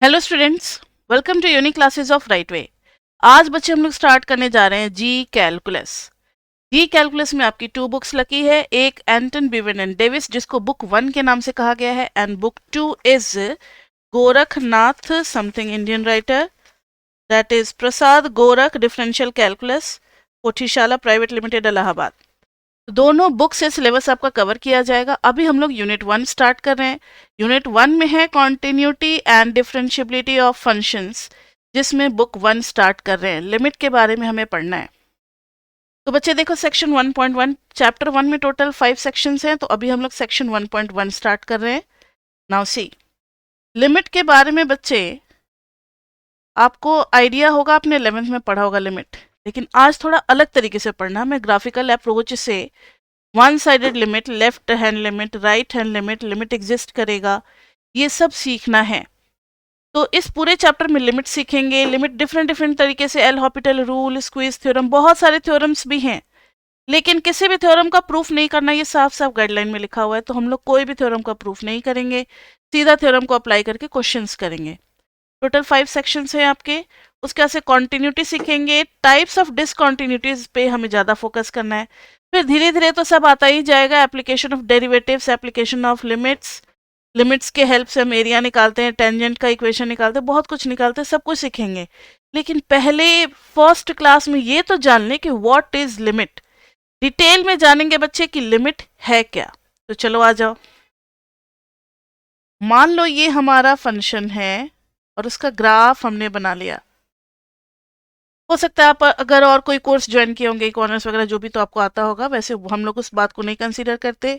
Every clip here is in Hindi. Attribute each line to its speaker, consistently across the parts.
Speaker 1: Hello students, welcome to unique classes of right way. आज बच्चे हम लोग स्टार्ट करने जा रहे हैं जी कैलकुलस। जी कैलकुलस में आपकी 2 बुक्स लगी है, एक एंटन बिवन एंड डेविस जिसको बुक 1 के नाम से कहा गया है and book 2 is Gorakhnath something Indian writer, that is Prasad Gorakh differential calculus, Pothishala private limited Allahabad. दोनों बुक से सिलेबस आपका कवर किया जाएगा। अभी हम लोग यूनिट 1 स्टार्ट कर रहे हैं। यूनिट 1 में है continuity and differentiability of functions, जिसमें बुक 1 स्टार्ट कर रहे हैं। लिमिट के बारे में हमें पढ़ना है। तो बच्चे देखो, सेक्शन 1.1, चैप्टर 1 में टोटल 5 सेक्शंस हैं, तो अभी हम लोग सेक्शन 1.1 स्टार्ट कर रहे हैं। नाउ सी, लिमिट के बारे में बच्चे आपको आइडिया होगा, आपने 11th में पढ़ा होगा लिमिट, लेकिन आज थोड़ा अलग तरीके से पढ़ना। मैं ग्राफिकल अप्रोच से one sided limit, left hand limit, right hand limit, limit exist करेगा, ये सब सीखना है। तो इस पूरे चैप्टर में लिमिट सीखेंगे। लिमिट डिफरेंट डिफरेंट तरीके से, L Hôpital rule, squeeze theorem, बहुत सारे थ्योरम्स भी हैं, लेकिन किसी भी थ्योरम का प्रूफ नहीं करना, ये साफ साफ गाइडलाइन में लिखा हुआ है। तो हम लोग कोई भी थ्योरम का प्रूफ नहीं करेंगे, सीधा थ्योरम को अप्लाई करके क्वेश्चंस करेंगे। टोटल 5 सेक्शंस हैं आपके। उसके बाद से कॉन्टिन्यूटी सीखेंगे, टाइप्स ऑफ डिसकॉन्टिन्यूटीज पे हमें ज़्यादा फोकस करना है। फिर धीरे धीरे तो सब आता ही जाएगा, application of derivatives, application of limits, limits के हेल्प से हम एरिया निकालते हैं, टेंजेंट का इक्वेशन निकालते हैं, बहुत कुछ निकालते हैं, सब कुछ सीखेंगे। लेकिन पहले फर्स्ट क्लास में ये तो जान लें कि व्हाट इज लिमिट। डिटेल में जानेंगे बच्चे कि लिमिट है क्या। तो चलो आ जाओ। मान लो ये हमारा फंक्शन है और उसका ग्राफ हमने बना लिया। हो सकता है आप अगर और कोई कोर्स ज्वाइन किए होंगे, इकोनॉमिक्स वगैरह जो भी, तो आपको आता होगा। वैसे हम लोग उस बात को नहीं कंसीडर करते।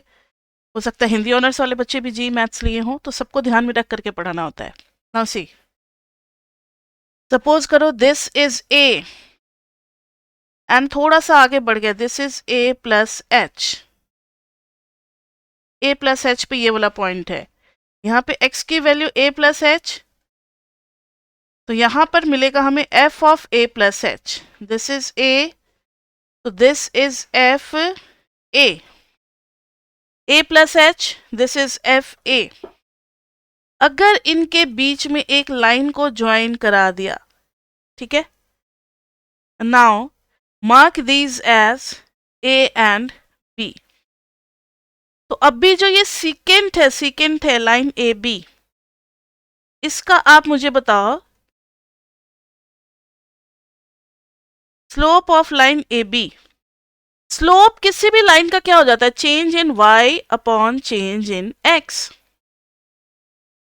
Speaker 1: हो सकता है हिंदी ऑनर्स वाले बच्चे भी जी मैथ्स लिए हों, तो सबको ध्यान में रख करके पढ़ाना होता है। नाउ सी, सपोज करो दिस इज ए एंड थोड़ा सा आगे बढ़ गया, this is A plus H. A plus H पे ये वाला पॉइंट है, यहाँ पे एक्स की वैल्यू ए प्लस एच, तो यहां पर मिलेगा हमें F of A plus H. This is A, तो this is F A, A plus H, this is F A. अगर इनके बीच में एक लाइन को ज्वाइन करा दिया, ठीक है, now mark these as A and B. तो अब भी जो ये सीकेंट है लाइन ए बी, इसका आप मुझे बताओ slope of line A B. Slope किसी भी लाइन का क्या हो जाता है? Change in y upon change in x।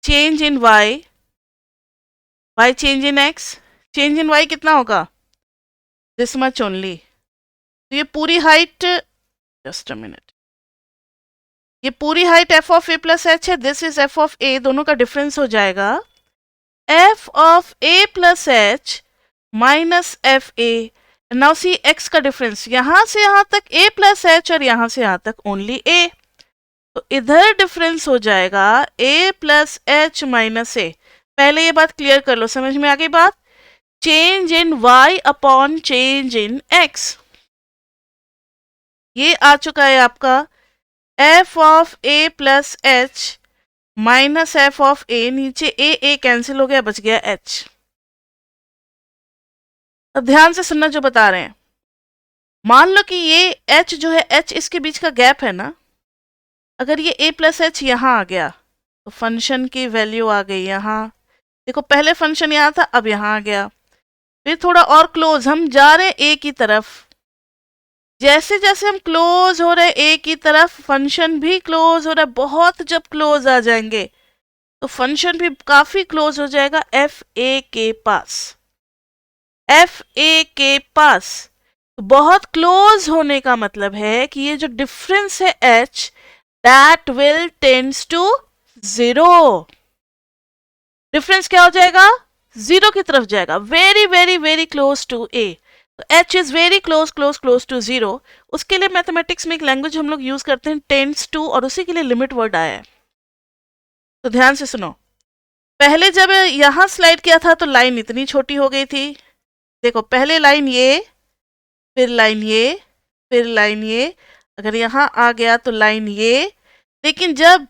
Speaker 1: Change in y change in x, change in y कितना होगा? This much only. तो ये पूरी हाइट, जस्ट अ मिनट, ये पूरी height f of a plus H है, this is f of a, दोनों का डिफरेंस हो जाएगा f of a plus H minus F A. Now see x का डिफरेंस, यहां से यहां तक a प्लस एच और यहां से यहां तक ओनली a, तो इधर डिफरेंस हो जाएगा a प्लस एच माइनस ए। पहले ये बात क्लियर कर लो, समझ में आ गई बात? Change in y upon change in x, ये आ चुका है आपका f of a plus H minus f of a, नीचे a कैंसिल हो गया, बच गया h। अब ध्यान से सुनना जो बता रहे हैं। मान लो कि ये h जो है, h इसके बीच का गैप है ना, अगर ये a प्लस एच यहाँ आ गया तो फंक्शन की वैल्यू आ गई यहाँ। देखो पहले फंक्शन यहाँ था, अब यहाँ आ गया। फिर थोड़ा और क्लोज हम जा रहे हैं ए की तरफ, जैसे जैसे हम क्लोज हो रहे हैं ए की तरफ, फंक्शन भी क्लोज हो रहा है। बहुत जब क्लोज आ जाएंगे तो फंक्शन भी काफी क्लोज हो जाएगा एफ ए के पास। एफ ए के पास बहुत क्लोज होने का मतलब है कि ये जो डिफरेंस है h, that will tends to 0। Difference क्या हो जाएगा? 0 की तरफ जाएगा, very very very close to a। तो h is very close close close to 0। उसके लिए मैथमेटिक्स में एक लैंग्वेज हम लोग यूज करते हैं, टेंड्स टू, और उसी के लिए लिमिट वर्ड आया है। तो ध्यान से सुनो, पहले जब यहां स्लाइड किया था तो लाइन इतनी छोटी हो गई थी। देखो पहले लाइन ये, फिर लाइन ये, फिर लाइन ये, अगर यहाँ आ गया तो लाइन ये, लेकिन जब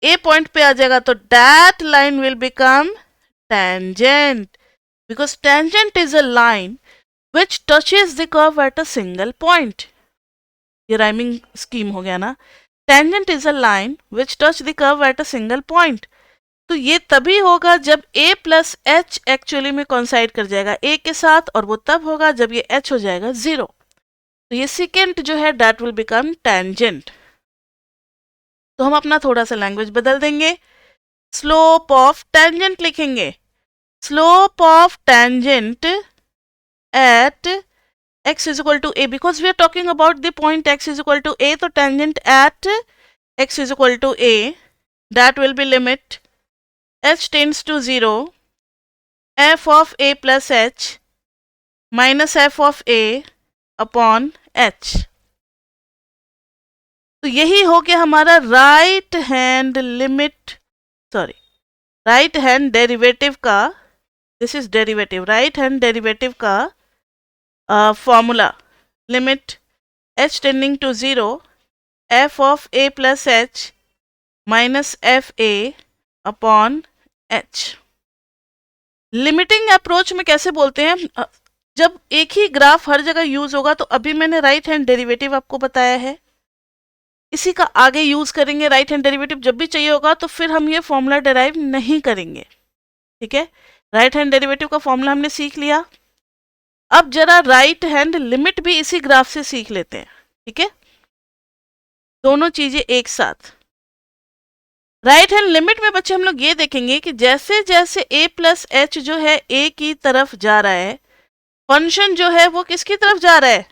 Speaker 1: ए पॉइंट पे आ जाएगा तो that line will become tangent, because tangent is a line which touches the curve at a single point. ये राइमिंग स्कीम हो गया ना. tangent is a line which touch the curve at a single point. तो ये तभी होगा जब a प्लस एच एक्चुअली में कॉन्साइड कर जाएगा a के साथ, और वो तब होगा जब ये h हो जाएगा 0. तो ये सेकेंड जो है दैट विल बिकम टेंजेंट. तो हम अपना थोड़ा सा लैंग्वेज बदल देंगे. स्लोप ऑफ टेंजेंट लिखेंगे. Slope of tangent at x is equal to a, because we are talking about the point x is equal to a, तो tangent at x is equal to a, that will be limit h tends to 0 f of a plus h minus f of a upon h. तो यही हो गया हमारा right hand limit, sorry right hand derivative का, this is derivative, right hand derivative का formula. Limit h tending to 0 f of a plus h minus F A upon h. Limiting approach में कैसे बोलते हैं? जब एक ही ग्राफ हर जगह यूज होगा, तो अभी मैंने राइट हैंड डेरिवेटिव आपको बताया है, इसी का आगे यूज करेंगे. राइट हैंड डेरिवेटिव जब भी चाहिए होगा तो फिर हम ये फॉर्मूला डेराइव नहीं करेंगे. ठीक है, राइट हैंड डेरिवेटिव का फॉर्मूला हमने सीख लिया. अब जरा राइट हैंड लिमिट भी इसी ग्राफ से सीख लेते हैं. ठीक है, दोनों चीजें एक साथ. राइट हैंड लिमिट में बच्चे हम लोग ये देखेंगे कि जैसे जैसे a प्लस एच जो है a की तरफ जा रहा है, फंक्शन जो है वो किसकी तरफ जा रहा है?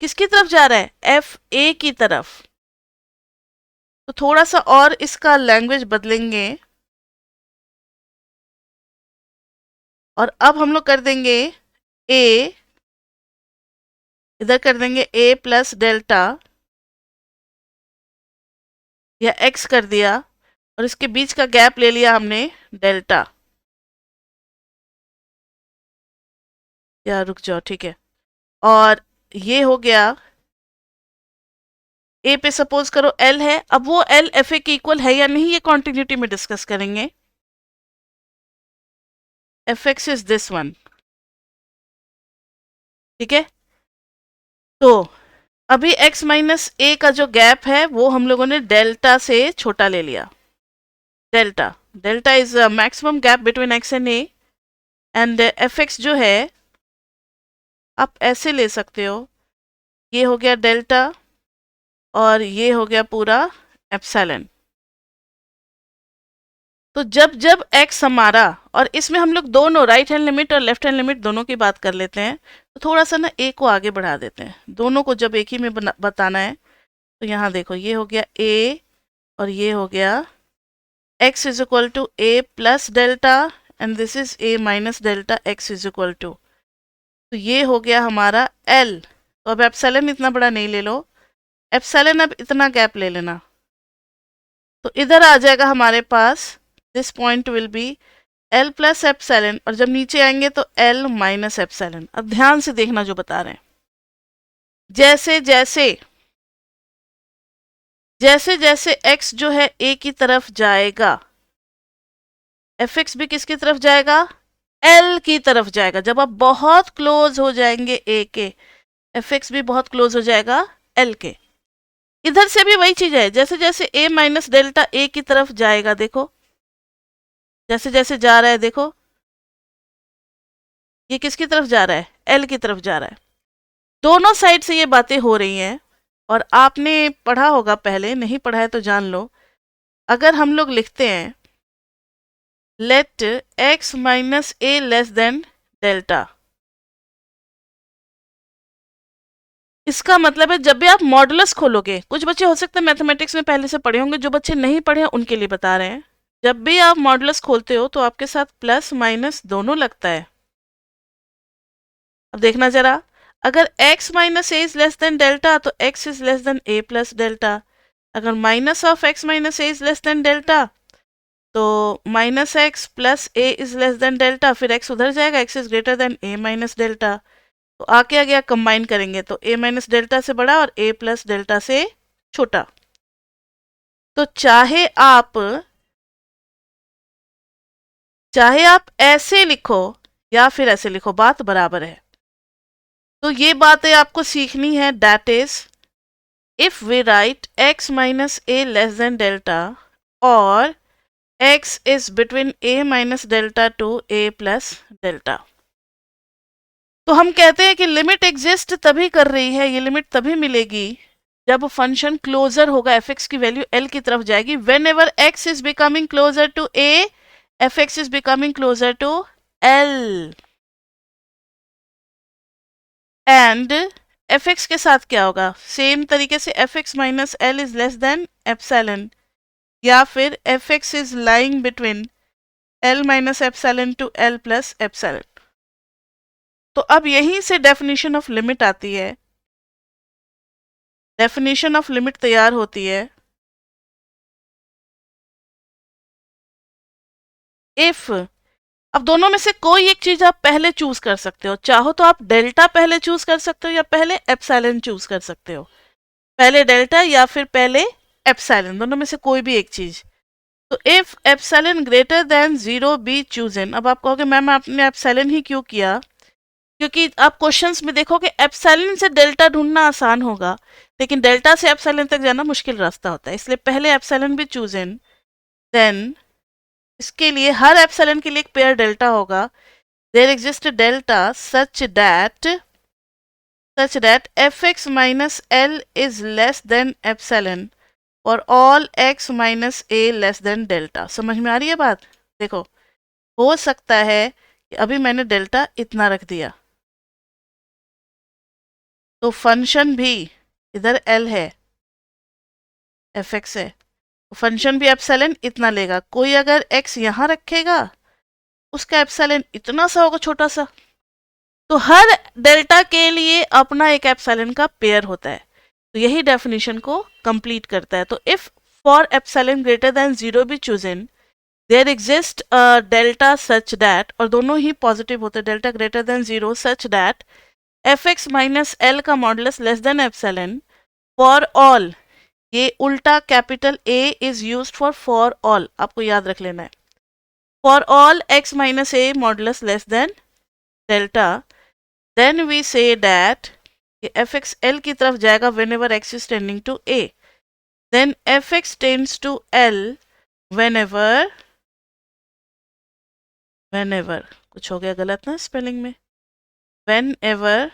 Speaker 1: किसकी तरफ जा रहा है? एफ ए की तरफ. तो थोड़ा सा और इसका लैंग्वेज बदलेंगे, और अब हम लोग कर देंगे a, इधर कर देंगे a प्लस डेल्टा, या x कर दिया, और इसके बीच का गैप ले लिया हमने डेल्टा. या रुक जाओ, ठीक है, और ये हो गया a पे सपोज करो l है. अब वो l एफ ए के इक्वल है या नहीं, ये कॉन्टिन्यूटी में डिस्कस करेंगे. F x is this one. ठीक है, तो अभी x माइनस ए का जो गैप है वो हम लोगों ने डेल्टा से छोटा ले लिया. Delta, delta is maximum gap between x and a, and F x जो है आप ऐसे ले सकते हो, ये हो गया डेल्टा और ये हो गया पूरा एप्सिलॉन. तो जब जब x हमारा, और इसमें हम लोग दोनों राइट हैंड लिमिट और लेफ्ट हैंड लिमिट दोनों की बात कर लेते हैं, तो थोड़ा सा ना a को आगे बढ़ा देते हैं. दोनों को जब एक ही में बताना है, तो यहाँ देखो ये हो गया a और ये हो गया x is equal to a plus delta, and this is a minus delta x is equal to. तो ये हो गया हमारा l. तो अब एप्सिलॉन इतना बड़ा नहीं ले लो, एप्सिलॉन अब इतना गैप ले लेना. तो इधर आ जाएगा हमारे पास, this point will be l plus epsilon, और जब नीचे आएंगे तो l माइनस एप्सिलॉन. अब ध्यान से देखना जो बता रहे हैं. जैसे जैसे जैसे जैसे x जो है a की तरफ जाएगा, fx भी किसकी तरफ जाएगा? l की तरफ जाएगा. जब आप बहुत क्लोज हो जाएंगे a के, fx भी बहुत क्लोज हो जाएगा l के. इधर से भी वही चीज है, जैसे जैसे a माइनस डेल्टा a की तरफ जाएगा, देखो जैसे जैसे जा रहा है, देखो ये किसकी तरफ जा रहा है? l की तरफ जा रहा है. दोनों साइड से ये बातें हो रही हैं, और आपने पढ़ा होगा पहले, नहीं पढ़ा है तो जान लो. अगर हम लोग लिखते हैं late x minus a less than delta, इसका मतलब है जब भी आप मॉडुलस खोलोगे, कुछ बच्चे हो सकते हैं मैथमेटिक्स में पहले से पढ़े होंगे, जो बच्चे नहीं पढ़े हैं उनके लिए बता रहे हैं. जब भी आप मॉडुलस खोलते हो तो आपके साथ प्लस माइनस दोनों लगता है. अब देखना जरा, अगर x minus a is less than delta तो x is less than a plus delta. अगर minus of x minus a is less than delta तो minus x plus a is less than delta, फिर x उधर जाएगा, x is greater than a minus delta. तो आके आ गया, कंबाइन करेंगे तो a माइनस डेल्टा से बड़ा और a प्लस डेल्टा से छोटा. तो चाहे आप चाहे आप ऐसे लिखो या फिर ऐसे लिखो, बात बराबर है। तो ये बातें आपको सीखनी है। That is if we write x minus a less than delta और x is between a minus delta to a plus delta, तो हम कहते हैं कि लिमिट एग्जिस्ट तभी कर रही है, ये लिमिट तभी मिलेगी जब फंक्शन क्लोजर होगा, fx की वैल्यू l की तरफ जाएगी। Whenever x is becoming closer to a, fx is becoming closer to l। And fx के साथ क्या होगा, सेम तरीके से fx minus l is less than epsilon, या फिर fx is lying between l minus epsilon to l plus epsilon. तो अब यहीं से डेफिनेशन ऑफ लिमिट आती है, डेफिनेशन ऑफ लिमिट तैयार होती है। इफ, अब दोनों में से कोई एक चीज आप पहले चूज कर सकते हो, चाहो तो आप डेल्टा पहले चूज कर सकते हो या पहले एप्सिलॉन चूज कर सकते हो, पहले डेल्टा या फिर पहले एप्सिलॉन, दोनों में से कोई भी एक चीज। तो if epsilon greater than 0 be chosen, अब आप कहोगे मैम आपने एप्सिलॉन ही क्यों किया, क्योंकि आप क्वेश्चंस में देखोगे एप्सिलॉन से डेल्टा ढूंढना आसान होगा, लेकिन डेल्टा से एप्सिलॉन तक जाना मुश्किल रास्ता होता है, इसलिए पहले एप्सिलॉन भी चूजन, देन इसके लिए हर एप्सिलॉन के लिए एक पेयर डेल्टा होगा। There exist delta such that fx minus l is less than epsilon और all x minus a less than delta. समझ में आ रही है बात? देखो, हो सकता है कि अभी मैंने डेल्टा इतना रख दिया, तो फंक्शन भी इधर l है, fx है, तो फंक्शन भी एप्सिलॉन इतना लेगा। कोई अगर x यहाँ रखेगा, उसका एप्सिलॉन इतना सा होगा, छोटा सा। तो हर डेल्टा के लिए अपना एक एप्सिलॉन का पेयर होता है, तो यही डेफिनेशन को कंप्लीट करता है। तो if for epsilon greater than 0 भी chosen, there exist delta such that, और दोनों ही पॉजिटिव होते हैं, delta greater than 0 such that fx minus l का modulus less than epsilon for all, ये उल्टा capital A is use for all, आपको याद रख लेना है। For all x minus a modulus less than delta, then we say that fx l की तरफ जाएगा whenever x is tending to a, then fx tends to l whenever कुछ हो गया गलत ना स्पेलिंग में, whenever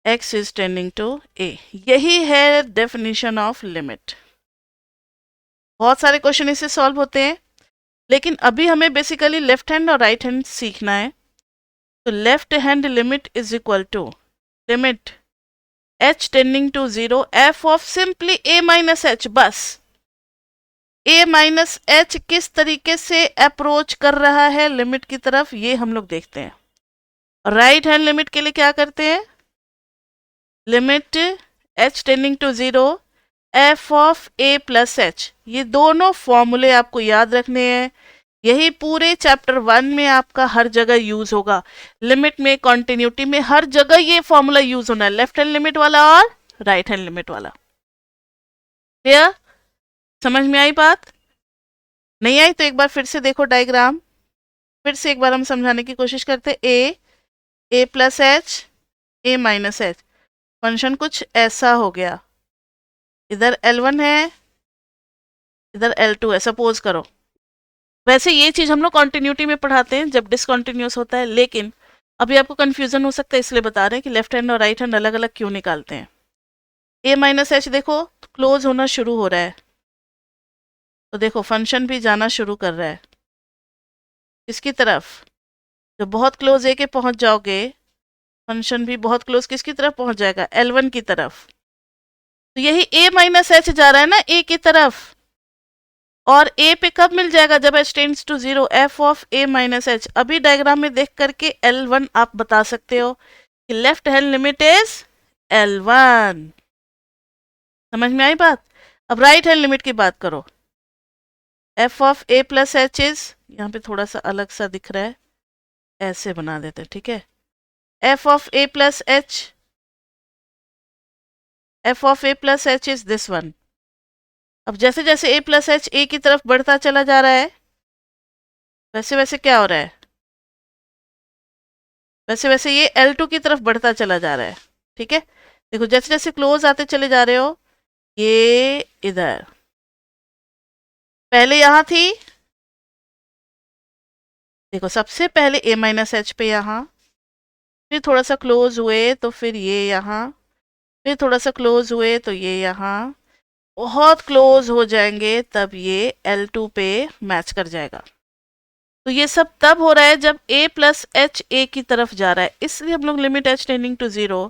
Speaker 1: x is tending to a, यही है डेफिनेशन ऑफ लिमिट। बहुत सारे क्वेश्चन इससे सॉल्व होते हैं, लेकिन अभी हमें बेसिकली लेफ्ट हैंड और राइट हैंड सीखना है। तो left hand limit is equal to limit h tending to 0 f of simply a minus h, बस a माइनस h किस तरीके से अप्रोच कर रहा है लिमिट की तरफ, ये हम लोग देखते हैं। राइट हैंड लिमिट के लिए क्या करते हैं, limit h tending to 0 f of a plus h, ये दोनों फॉर्मूले आपको याद रखने हैं, यही पूरे चैप्टर 1 में आपका हर जगह यूज होगा। लिमिट में, कॉन्टिन्यूटी में, हर जगह ये फॉर्मूला यूज होना है, लेफ्ट हैंड लिमिट वाला और राइट हैंड लिमिट वाला। क्लियर? समझ में आई बात? नहीं आई तो एक बार फिर से देखो डायग्राम, फिर से एक बार हम समझाने की कोशिश करते। ए प्लस एच, ए माइनस एच, फंक्शन कुछ ऐसा हो गया, इधर L1 है, इधर L2 है, सपोज करो। वैसे ये चीज हम लोग कॉन्टिन्यूटी में पढ़ाते हैं जब डिसकॉन्टिन्यूस होता है, लेकिन अभी आपको कंफ्यूजन हो सकता है, इसलिए बता रहे हैं कि लेफ्ट हैंड और राइट हैंड अलग अलग क्यों निकालते हैं। ए माइनस एच देखो क्लोज होना शुरू हो रहा है, तो देखो फंक्शन भी जाना शुरू कर रहा है इसकी तरफ, जब बहुत क्लोज ए के पहुंच जाओगे, फंक्शन भी बहुत क्लोज किसकी तरफ पहुंच जाएगा, L1 की तरफ। तो यही ए माइनस एच जा रहा है ना ए की तरफ, और a पे कब मिल जाएगा, जब h tends to 0 f of a minus h. अभी डायग्राम में देख करके L1 आप बता सकते हो कि left hand limit is L1। समझ में आई बात? अब राइट हैंड लिमिट की बात करो, f of a plus H is, यहाँ पे थोड़ा सा अलग सा दिख रहा है, ऐसे बना देते हैं, ठीक है। f of a plus H, f of a plus H is this one. अब जैसे जैसे a प्लस एच ए की तरफ बढ़ता चला जा रहा है, वैसे वैसे क्या हो रहा है, वैसे वैसे ये L2 की तरफ बढ़ता चला जा रहा है। ठीक है, देखो जैसे जैसे क्लोज आते चले जा रहे हो, ये इधर पहले यहाँ थी, देखो सबसे पहले A माइनस एच पे यहाँ, फिर थोड़ा सा क्लोज हुए तो फिर ये यहाँ, फिर थोड़ा सा क्लोज हुए तो ये यहाँ, बहुत क्लोज हो जाएंगे तब ये L2 पे मैच कर जाएगा। तो ये सब तब हो रहा है जब a प्लस एच ए की तरफ जा रहा है, इसलिए हम लोग limit h tending to zero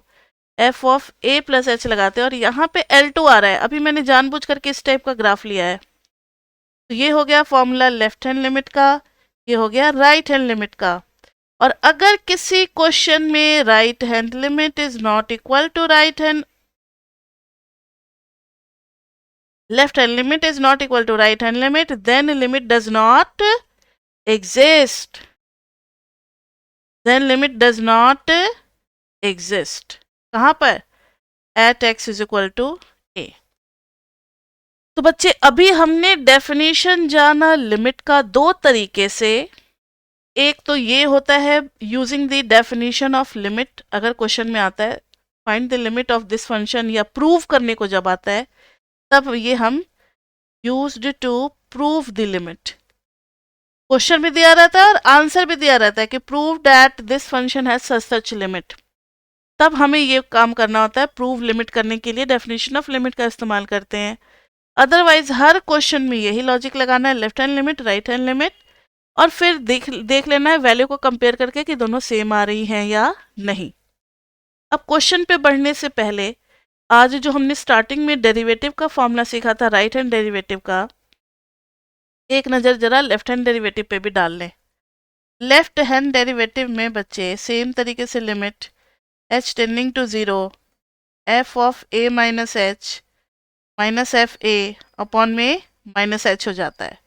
Speaker 1: f of a plus h लगाते हैं, और यहाँ पे L2 आ रहा है। अभी मैंने जानबूझ करके इस टाइप का ग्राफ लिया है। तो ये हो गया फॉर्मूला लेफ्ट हैंड लिमिट का, ये हो गया राइट हैंड लिमिट का। और अगर किसी क्वेश्चन में right hand limit is not equal to right hand, left hand limit is not equal to right hand limit, then limit does not exist, then limit does not exist। कहाँ पर, at x is equal to a। तो बच्चे अभी हमने डेफिनेशन जाना लिमिट का दो तरीके से। एक तो ये होता है using the definition of limit, अगर क्वेश्चन में आता है find the limit of this function, या प्रूव करने को जब आता है तब ये हम used to prove the limit. Question भी दिया रहता है और आंसर भी दिया रहता है कि prove that this function has such limit, तब हमें ये काम करना होता है। प्रूव लिमिट करने के लिए डेफिनेशन ऑफ लिमिट का इस्तेमाल करते हैं। अदरवाइज हर क्वेश्चन में यही लॉजिक लगाना है, left hand limit right hand limit, और फिर देख लेना है वैल्यू को कंपेयर करके कि दोनों सेम आ रही हैं या नहीं। अब क्वेश्चन पे बढ़ने से पहले आज जो हमने स्टार्टिंग में डेरिवेटिव का फॉर्मूला सीखा था राइट हैंड डेरिवेटिव का, एक नज़र जरा लेफ्ट हैंड डेरिवेटिव पे भी डाल लें। लेफ्ट हैंड डेरिवेटिव में बच्चे सेम तरीके से limit h tending to zero f of a minus h minus F A upon में माइनस एच हो जाता है।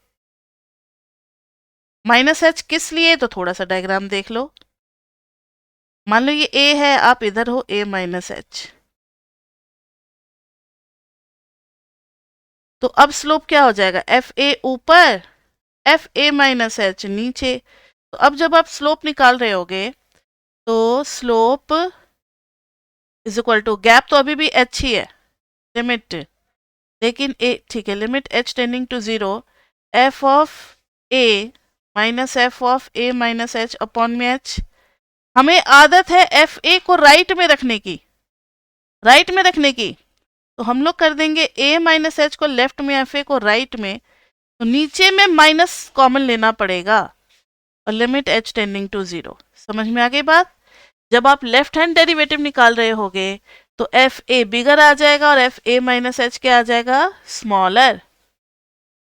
Speaker 1: माइनस एच किस लिए, तो थोड़ा सा डायग्राम देख लो। मान लो ये a है, आप इधर हो a माइनस एच, तो अब स्लोप क्या हो जाएगा, एफ ए ऊपर एफ ए माइनस एच नीचे। तो अब जब आप स्लोप निकाल रहे होगे तो slope is equal to, gap तो अभी भी h ही है, लिमिट, लेकिन ए ठीक है, limit h tending to zero f of a minus f of a minus h upon में h। हमें आदत है एफ ए को राइट में रखने की, राइट में रखने की, तो हम लोग कर देंगे a माइनस एच को लेफ्ट में, एफ ए को राइट में, तो नीचे में माइनस कॉमन लेना पड़ेगा और limit h tending to zero. समझ में आ गई बात। जब आप लेफ्ट हैंड डेरिवेटिव निकाल रहे होगे तो एफ ए बिगर आ जाएगा और एफ ए माइनस एच क्या आ जाएगा, स्मॉलर।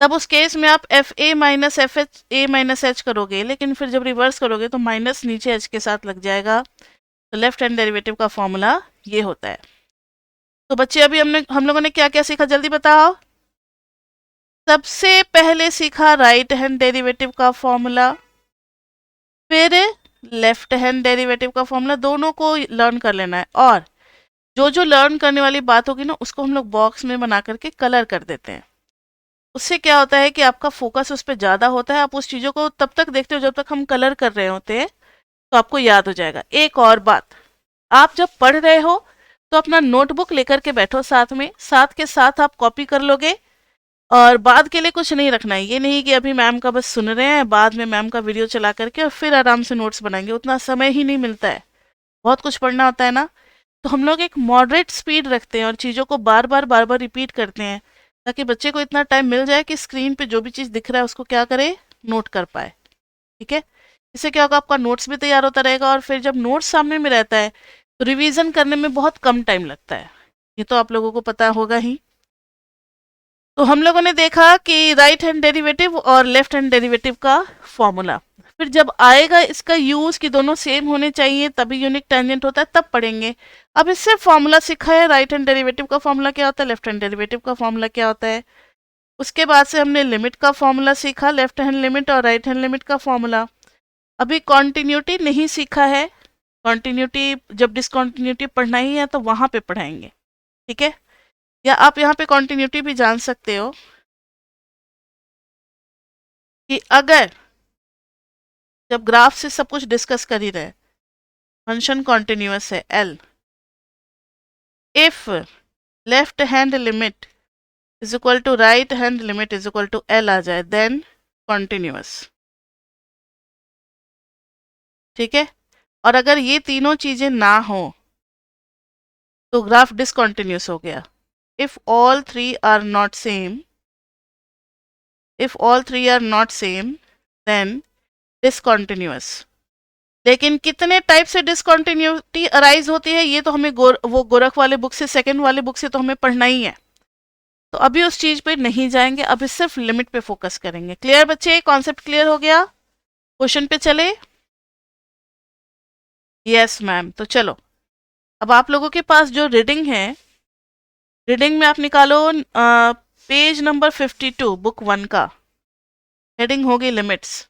Speaker 1: तब उस केस में आप F A minus F H A minus H करोगे, लेकिन फिर जब रिवर्स करोगे तो माइनस नीचे एच के साथ लग जाएगा। तो लेफ्ट हैंड डेरिवेटिव का फॉर्मूला ये होता है। तो बच्चे अभी हम लोगों ने क्या क्या सीखा, जल्दी बताओ। सबसे पहले सीखा राइट हैंड डेरिवेटिव का फॉर्मूला, फिर लेफ्ट हैंड डेरिवेटिव का फॉर्मूला, दोनों को लर्न कर लेना है। और जो जो लर्न करने वाली बात होगी ना उसको हम लोग बॉक्स में बना करके कलर कर देते हैं। उससे क्या होता है कि आपका फोकस उस पर ज़्यादा होता है, आप उस चीज़ों को तब तक देखते हो जब तक हम कलर कर रहे होते हैं, तो आपको याद हो जाएगा। एक और बात, आप जब पढ़ रहे हो तो अपना नोटबुक लेकर के बैठो साथ में, साथ के साथ आप कॉपी कर लोगे, और बाद के लिए कुछ नहीं रखना है। ये नहीं कि अभी मैम का बस सुन रहे हैं, बाद में मैम का वीडियो चला करके और फिर आराम से नोट्स बनाएंगे, उतना समय ही नहीं मिलता है, बहुत कुछ पढ़ना होता है ना। तो हम लोग एक मॉडरेट स्पीड रखते हैं और चीज़ों को बार बार रिपीट करते हैं, ताकि बच्चे को इतना टाइम मिल जाए कि स्क्रीन पे जो भी चीज़ दिख रहा है उसको क्या करे, नोट कर पाए। ठीक है, इससे क्या होगा, आपका नोट्स भी तैयार होता रहेगा, और फिर जब नोट्स सामने में रहता है तो रिवीजन करने में बहुत कम टाइम लगता है, ये तो आप लोगों को पता होगा ही। तो हम लोगों ने देखा कि राइट हैंड डेरिवेटिव और लेफ्ट हैंड डेरिवेटिव का फॉर्मूला, फिर जब आएगा इसका यूज कि दोनों सेम होने चाहिए तभी यूनिक टेंजेंट होता है, तब पढ़ेंगे। अब इससे फॉर्मूला सीखा है, राइट हैंड डेरिवेटिव का फॉर्मूला क्या होता है, लेफ्ट हैंड डेरिवेटिव का फॉर्मूला क्या होता है। उसके बाद से हमने लिमिट का फॉर्मूला सीखा, लेफ्ट हैंड लिमिट और राइट हैंड लिमिट का फॉर्मूला। अभी कॉन्टिन्यूटी नहीं सीखा है, कॉन्टिन्यूटी जब डिसकॉन्टिन्यूटी पढ़ना ही है तो वहाँ पे पढ़ाएंगे। ठीक है, या आप यहाँ पे कॉन्टिन्यूटी भी जान सकते हो कि अगर जब ग्राफ से सब कुछ डिस्कस कर ही रहे, फंक्शन कॉन्टिन्यूअस है L, if left hand limit is equal to right hand limit is equal to L आ जाए, देन कॉन्टिन्यूअस। ठीक है, और अगर ये तीनों चीजें ना हो तो ग्राफ डिसकंटिन्यूअस हो गया। If all three are not same, if all three are not same then discontinuous. लेकिन कितने टाइप से डिसकंटिन्यूटी अराइज होती है ये तो हमें वो गोरख वाले बुक से, सेकंड वाले बुक से तो हमें पढ़ना ही है, तो अभी उस चीज पे नहीं जाएंगे, अभी सिर्फ लिमिट पे फोकस करेंगे। क्लियर बच्चे, कॉन्सेप्ट क्लियर हो गया? क्वेश्चन पे चले? Yes ma'am. तो चलो, अब आप लोगों के पास जो रीडिंग है, रीडिंग में आप निकालो पेज नंबर 52 बुक 1 का, हेडिंग होगी लिमिट्स।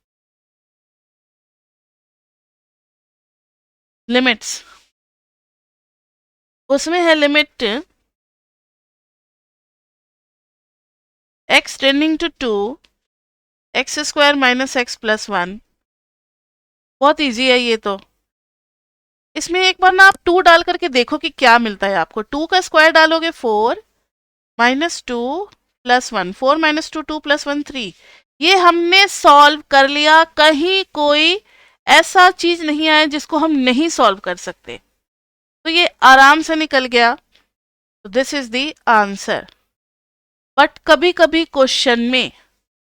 Speaker 1: लिमिट्स, उसमें है limit x tending to 2 x square minus x plus 1। बहुत इजी है ये तो। इसमें एक बार ना आप 2 डाल करके देखो कि क्या मिलता है आपको। 2 का स्क्वायर डालोगे 4 माइनस 2 प्लस 1, 4 माइनस 2 2 प्लस 1 3। ये हमने सॉल्व कर लिया, कहीं कोई ऐसा चीज नहीं आया जिसको हम नहीं सॉल्व कर सकते, तो ये आराम से निकल गया। तो this is the answer. But कभी कभी क्वेश्चन में,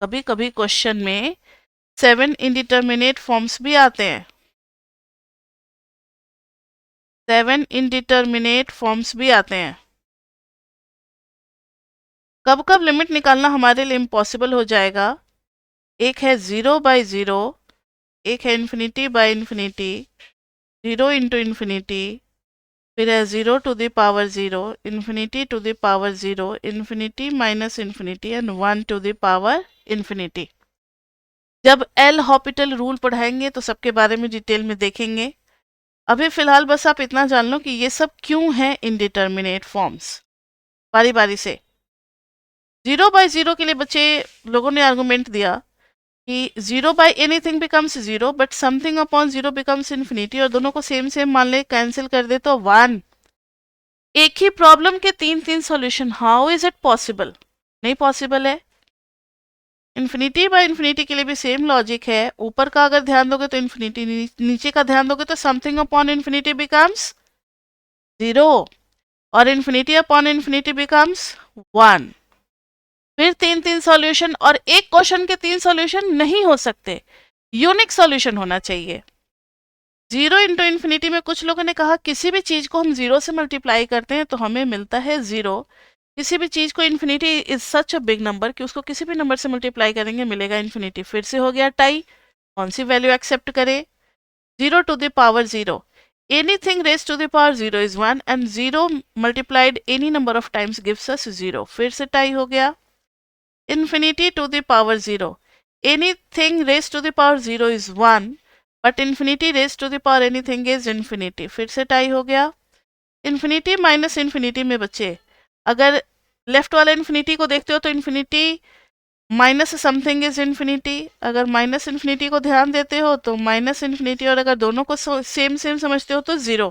Speaker 1: कभी कभी क्वेश्चन में 7 इंडिटरमिनेट फॉर्म्स भी आते हैं, 7 इंडिटरमिनेट फॉर्म्स भी आते हैं। कब कब लिमिट निकालना हमारे लिए इम्पॉसिबल हो जाएगा। एक है 0 बाई 0, एक है infinity by infinity, 0 into infinity, फिर है 0 to the power 0, infinity to the power 0, infinity minus infinity and 1 to the power infinity. जब एल हॉपिटल रूल पढ़ाएंगे तो सबके बारे में डिटेल में देखेंगे। अभी फिलहाल बस आप इतना जान लो कि ये सब क्यों है इनडिटर्मिनेट फॉर्म्स। बारी बारी से 0 बाई 0 के लिए बच्चे लोगों ने आर्गुमेंट दिया कि 0 by anything becomes 0 but something upon 0 becomes infinity, और दोनों को सेम सेम मान ले, कैंसिल कर दे तो 1। एक ही प्रॉब्लम के 3 solution, how is it possible? नहीं पॉसिबल है। इन्फिनिटी बाय इन्फिनिटी के लिए भी सेम लॉजिक है। ऊपर का अगर ध्यान दोगे तो इन्फिनिटी, नीचे का ध्यान दोगे तो समथिंग अपॉन इन्फिनिटी बिकम्स 0 और इन्फिनिटी अपॉन इन्फिनिटी बिकम्स 1। फिर 3 सॉल्यूशन, और एक क्वेश्चन के 3 सॉल्यूशन नहीं हो सकते, यूनिक सॉल्यूशन होना चाहिए। 0 इंटू इन्फिनिटी में कुछ लोगों ने कहा किसी भी चीज को हम 0 से मल्टीप्लाई करते हैं तो हमें मिलता है 0। किसी भी चीज को, infinity is such a big number कि उसको किसी भी नंबर से मल्टीप्लाई करेंगे मिलेगा इन्फिनिटी। फिर से हो गया टाई, कौन सी वैल्यू एक्सेप्ट करे? 0 to the power 0, anything raise to the power 0 is 1 and 0 multiplied any number of times gives us 0। फिर से टाई हो गया। Infinity to the power 0, anything raise to the power 0 is 1 but infinity raise to the power anything is infinity. फिर से टाई हो गया। इन्फिनिटी माइनस इन्फिनिटी में बच्चे अगर लेफ्ट वाला इन्फिनिटी को देखते हो तो infinity minus something is infinity, अगर माइनस इन्फिनिटी को ध्यान देते हो तो माइनस इन्फिनिटी, और अगर दोनों को सेम सेम समझते हो तो 0।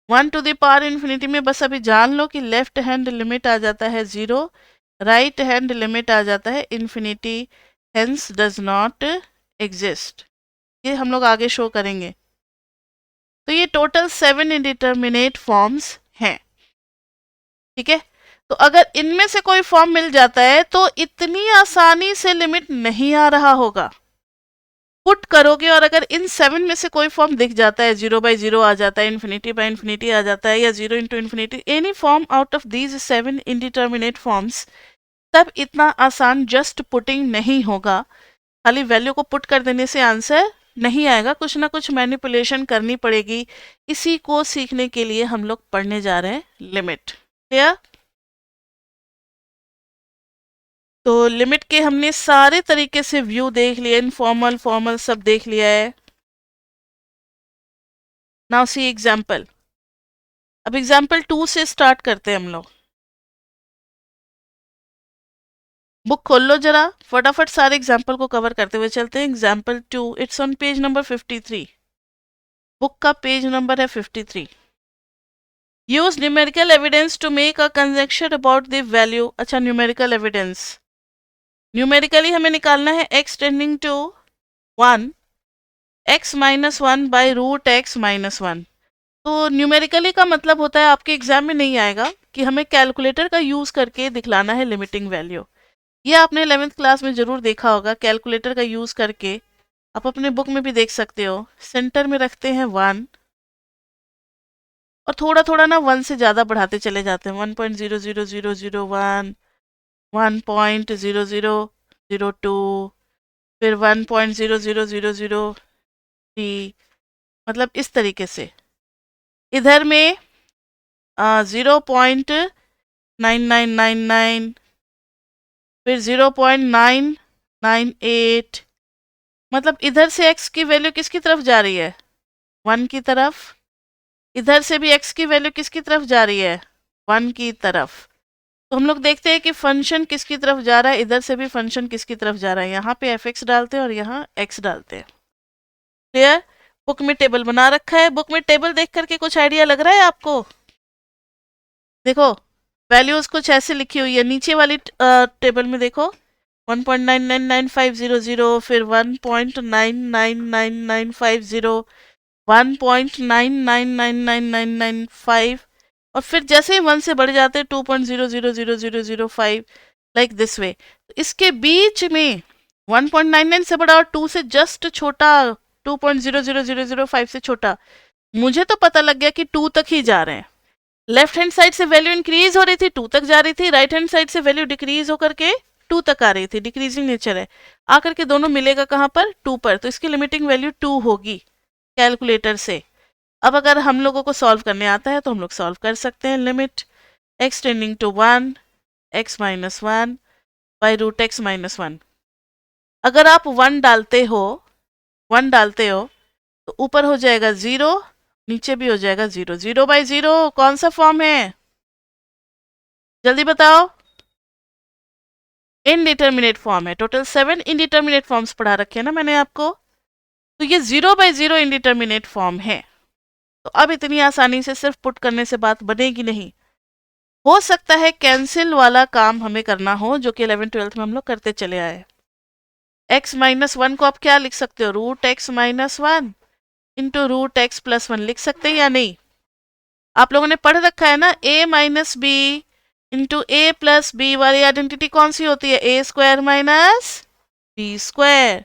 Speaker 1: 1 टू द पावर इन्फिनिटी में बस अभी जान लो कि लेफ्ट हैंड लिमिट आ जाता है 0, राइट हैंड लिमिट आ जाता है infinity, hence does not exist. ये हम लोग आगे शो करेंगे। तो ये टोटल 7 इंडिटरमिनेट फॉर्म्स हैं। ठीक है, तो अगर इनमें से कोई फॉर्म मिल जाता है तो इतनी आसानी से लिमिट नहीं आ रहा होगा। पुट करोगे और अगर इन 7 में से कोई फॉर्म दिख जाता है, 0 बाई 0 आ जाता है, इन्फिनिटी बाई इन्फिनिटी आ जाता है, या 0 into infinity, any form out of these 7 indeterminate forms, तब इतना आसान जस्ट पुटिंग नहीं होगा। खाली वैल्यू को पुट कर देने से आंसर नहीं आएगा, कुछ ना कुछ मैनिपुलेशन करनी पड़ेगी। इसी को सीखने के लिए हम लोग पढ़ने जा रहे हैं लिमिट। क्लियर? तो लिमिट के हमने सारे तरीके से व्यू देख लिए, इनफॉर्मल फॉर्मल सब देख लिया है। Now see example. अब एग्जाम्पल 2 से स्टार्ट करते हैं हम लोग। बुक खोल लो जरा, फटाफट सारे एग्जाम्पल को कवर करते हुए चलते हैं। Example 2, it's on page number 53। Book का पेज नंबर है 53। Use numerical evidence to make a conjunction about the value. अच्छा, न्यूमेरिकल एविडेंस, न्यूमेरिकली हमें निकालना है x tending to 1, x minus 1 by root x minus 1। तो न्यूमेरिकली का मतलब होता है, आपके एग्जाम में नहीं आएगा, कि हमें कैलकुलेटर का यूज करके दिखलाना है लिमिटिंग वैल्यू। ये आपने 11th क्लास में जरूर देखा होगा, कैलकुलेटर का यूज करके। आप अपने बुक में भी देख सकते हो। सेंटर में रखते हैं 1, और थोड़ा थोड़ा ना 1 से ज्यादा बढ़ाते चले जाते हैं। 1.00001, 1.00002, फिर 1.00003, मतलब इस तरीके से। इधर में 0.9999, फिर 0.998। मतलब इधर से x की वैल्यू किसकी तरफ जा रही है? 1 की तरफ। इधर से भी x की वैल्यू किसकी तरफ जा रही है? 1 की तरफ। तो हम लोग देखते हैं कि फंक्शन किसकी तरफ जा रहा है, इधर से भी फंक्शन किसकी तरफ जा रहा है। यहाँ पे fx डालते हैं और यहाँ x डालते हैं। क्लियर? बुक में टेबल बना रखा है। बुक में टेबल देख करके कुछ आइडिया लग रहा है आपको? देखो, वैल्यूज कुछ ऐसे लिखी हुई है नीचे वाली टेबल में। देखो, 1.999500, फिर 1.999950, 1.99999995, और फिर जैसे ही 1 से बढ़ जाते हैं 2.000005, लाइक दिस वे। इसके बीच में 1.99 से बड़ा और 2 से जस्ट छोटा, 2.00005 से छोटा, मुझे तो पता लग गया कि 2 तक ही जा रहे हैं। लेफ्ट हैंड साइड से वैल्यू इंक्रीज हो रही थी, 2 तक जा रही थी। राइट हैंड साइड से वैल्यू डिक्रीज होकर के 2 तक आ रही थी। डिक्रीजिंग नेचर है, आकर के दोनों मिलेगा कहाँ पर? 2 पर। तो इसकी लिमिटिंग वैल्यू 2 होगी कैलकुलेटर से। अब अगर हम लोगों को सॉल्व करने आता है तो हम लोग सॉल्व कर सकते हैं। Limit x tending to 1, x minus 1 by root x minus 1। अगर आप 1 डालते हो, 1 डालते हो, तो ऊपर हो जाएगा 0, नीचे भी हो जाएगा 0। 0/0 कौन सा फॉर्म है? जल्दी बताओ। इनडिटर्मिनेट फॉर्म है। टोटल 7 इनडिटर्मिनेट फॉर्म्स पढ़ा रखे हैं ना मैंने आपको। तो ये 0/0 इनडिटर्मिनेट फॉर्म है। तो अब इतनी आसानी से सिर्फ पुट करने से बात बनेगी नहीं। हो सकता है कैंसिल वाला काम हमें करना हो, जो कि 11th-12th में हम लोग करते चले आए। x माइनस 1 को आप क्या लिख सकते हो? Root x minus 1 into root x plus 1 लिख सकते हैं या नहीं? आप लोगों ने पढ़ रखा है ना, a minus b into a plus b वाली आइडेंटिटी कौन सी होती है? A square minus b square.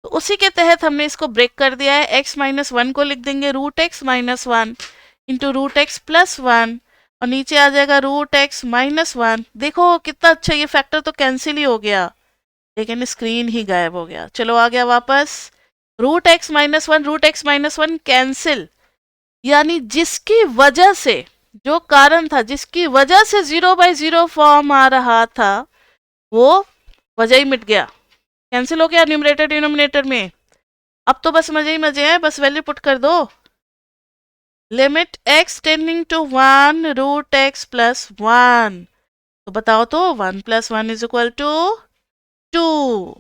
Speaker 1: तो उसी के तहत हमने इसको ब्रेक कर दिया है। x माइनस 1 को लिख देंगे root x minus 1 into root x plus 1, और नीचे आ जाएगा रूट एक्स माइनस 1। देखो कितना अच्छा, ये फैक्टर तो कैंसिल ही हो गया, लेकिन स्क्रीन ही गायब हो गया। चलो आ गया वापस। Root x minus 1, root x minus 1 cancel, यानी जिसकी वजह से, जो कारण था जिसकी वजह से 0/0 फॉर्म आ रहा था, वो वजह ही मिट गया, कैंसिल हो गया न्यूमरेटर डिनोमिनेटर में। अब तो बस मजे ही मजे हैं, बस वैल्यू पुट कर दो। Limit x tending to 1 root x plus 1। तो बताओ तो 1 प्लस 1 इज इक्वल टू 2।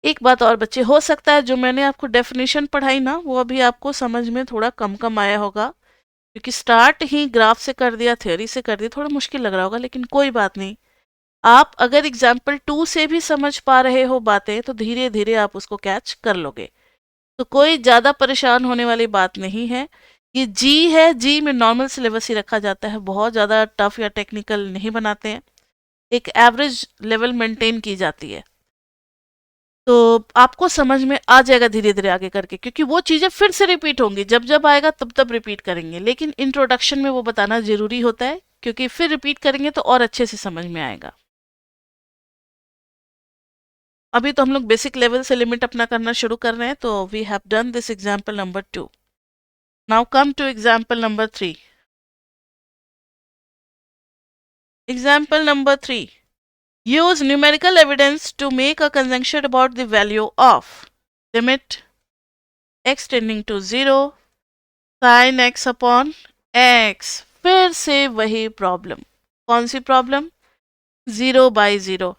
Speaker 1: एक बात और बच्चे, हो सकता है जो मैंने आपको डेफिनेशन पढ़ाई ना, वो अभी आपको समझ में थोड़ा कम कम आया होगा, क्योंकि स्टार्ट ही ग्राफ से कर दिया, थ्योरी से कर दिया, थोड़ा मुश्किल लग रहा होगा, लेकिन कोई बात नहीं। आप अगर एग्जाम्पल 2 से भी समझ पा रहे हो बातें, तो धीरे धीरे आप उसको कैच कर लोगे। तो कोई ज़्यादा परेशान होने वाली बात नहीं है। ये जी है, जी में नॉर्मल सिलेबस ही रखा जाता है, बहुत ज़्यादा टफ या टेक्निकल नहीं बनाते हैं, एक एवरेज लेवल मेंटेन की जाती है। तो आपको समझ में आ जाएगा धीरे धीरे आगे करके, क्योंकि वो चीज़ें फिर से रिपीट होंगी, जब जब आएगा तब तब रिपीट करेंगे, लेकिन इंट्रोडक्शन में वो बताना जरूरी होता है, क्योंकि फिर रिपीट करेंगे तो और अच्छे से समझ में आएगा। अभी तो हम लोग बेसिक लेवल से लिमिट अपना करना शुरू कर रहे हैं। तो we have done this example number 2। Now come to example number 3। Example number 3, use numerical evidence to make a conjecture about the value of limit x tending to 0 sin x upon x। फिर से वही प्रॉब्लम। कौन सी प्रॉब्लम? 0/0।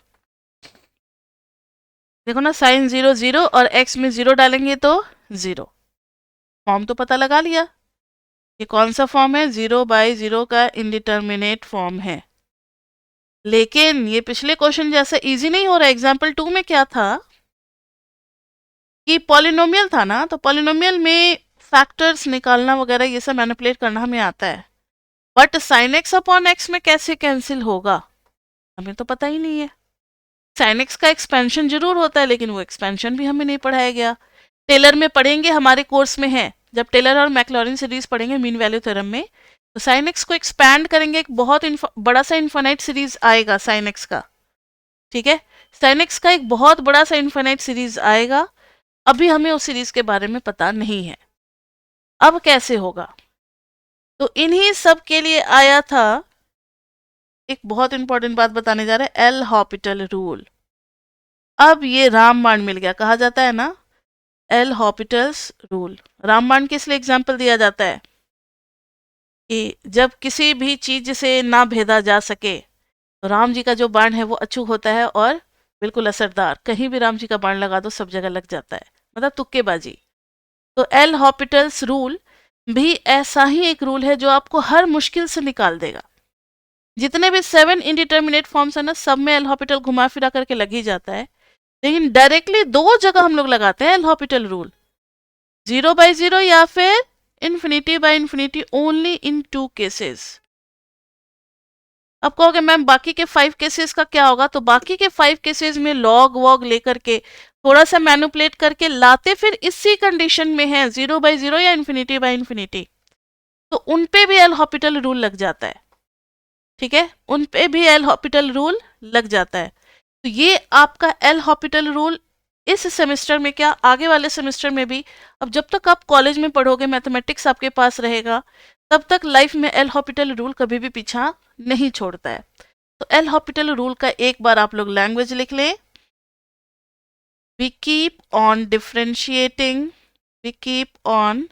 Speaker 1: देखो ना, साइन 0 0 और x में 0 डालेंगे तो 0। फॉर्म तो पता लगा लिया। ये कौन सा फॉर्म है? 0/0 का इनडिटर्मिनेट फॉर्म है। लेकिन ये पिछले क्वेश्चन जैसा इजी नहीं हो रहा। एग्जाम्पल 2 में क्या था कि पॉलिनोमियल था ना, तो पॉलिनोमियल में फैक्टर्स निकालना वगैरह ये सब मैनिपुलेट करना हमें आता है, but sine x upon x में कैसे कैंसिल होगा हमें तो पता ही नहीं है। साइन एक्स का एक्सपेंशन जरूर होता है, लेकिन वो एक्सपेंशन भी हमें नहीं पढ़ाया गया। टेलर में पढ़ेंगे, हमारे कोर्स में है, जब टेलर और मैक्लॉरिन सीरीज पढ़ेंगे मीन वैल्यू थ्योरम में, तो साइन एक्स को एक्सपैंड करेंगे, एक बहुत बड़ा सा इन्फिनाइट सीरीज आएगा साइन एक्स का। ठीक है, साइन एक्स का एक बहुत बड़ा सा इन्फिनाइट सीरीज आएगा। अभी हमें उस सीरीज के बारे में पता नहीं है। अब कैसे होगा? तो इन्हीं सब के लिए आया था, एक बहुत इंपॉर्टेंट बात बताने जा रहे हैं, एल हॉपिटल रूल। अब ये रामबाण मिल गया, कहा जाता है ना एल हॉपिटल्स रूल। रामबाण किस लिए एग्जाम्पल दिया जाता है कि जब किसी भी चीज से ना भेदा जा सके, तो राम जी का जो बाण है वो अचूक होता है और बिल्कुल असरदार। कहीं भी राम जी का बाण लगा दो सब जगह लग जाता है, मतलब तुक्केबाजी। तो एल हॉपिटल्स रूल भी ऐसा ही एक रूल है जो आपको हर मुश्किल से निकाल देगा। जितने भी 7 इंडिटर्मिनेट फॉर्म्स है ना, सब में एल हॉपिटल घुमा फिरा करके लग ही जाता है। लेकिन डायरेक्टली दो जगह हम लोग लगाते हैं एल हॉपिटल रूल, 0/0 या फिर इन्फिनिटी/इन्फिनिटी, ओनली इन 2 केसेस। अब कहोगे मैम बाकी के 5 केसेस का क्या होगा? तो बाकी के 5 केसेस में लॉग वॉग लेकर के थोड़ा सा मैनुपुलेट करके लाते फिर इसी कंडीशन में है, 0/0 या इन्फिनिटी/इन्फिनिटी, तो उन पे भी एल हॉपिटल रूल लग जाता है। ठीक है, उन पे भी एल हॉपिटल रूल लग जाता है। तो ये आपका एल हॉपिटल रूल इस सेमेस्टर में क्या, आगे वाले सेमेस्टर में भी, अब जब तक आप कॉलेज में पढ़ोगे मैथमेटिक्स आपके पास रहेगा, तब तक लाइफ में एल हॉपिटल रूल कभी भी पीछा नहीं छोड़ता है। तो एल हॉपिटल रूल का एक बार आप लोग लैंग्वेज लिख लें, we keep on differentiating, we keep on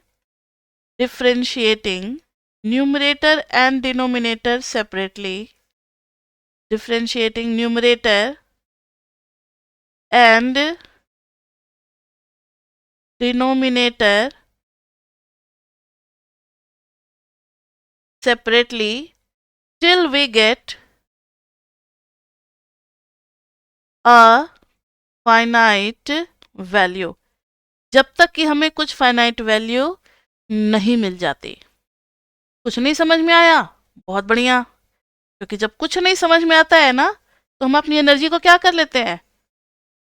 Speaker 1: differentiating numerator and denominator separately, differentiating numerator and denominator separately till we get a finite value, जब तक कि हमें कुछ फाइनाइट वैल्यू नहीं मिल जाती। कुछ नहीं समझ में आया? बहुत बढ़िया, क्योंकि जब कुछ नहीं समझ में आता है ना, तो हम अपनी एनर्जी को क्या कर लेते हैं?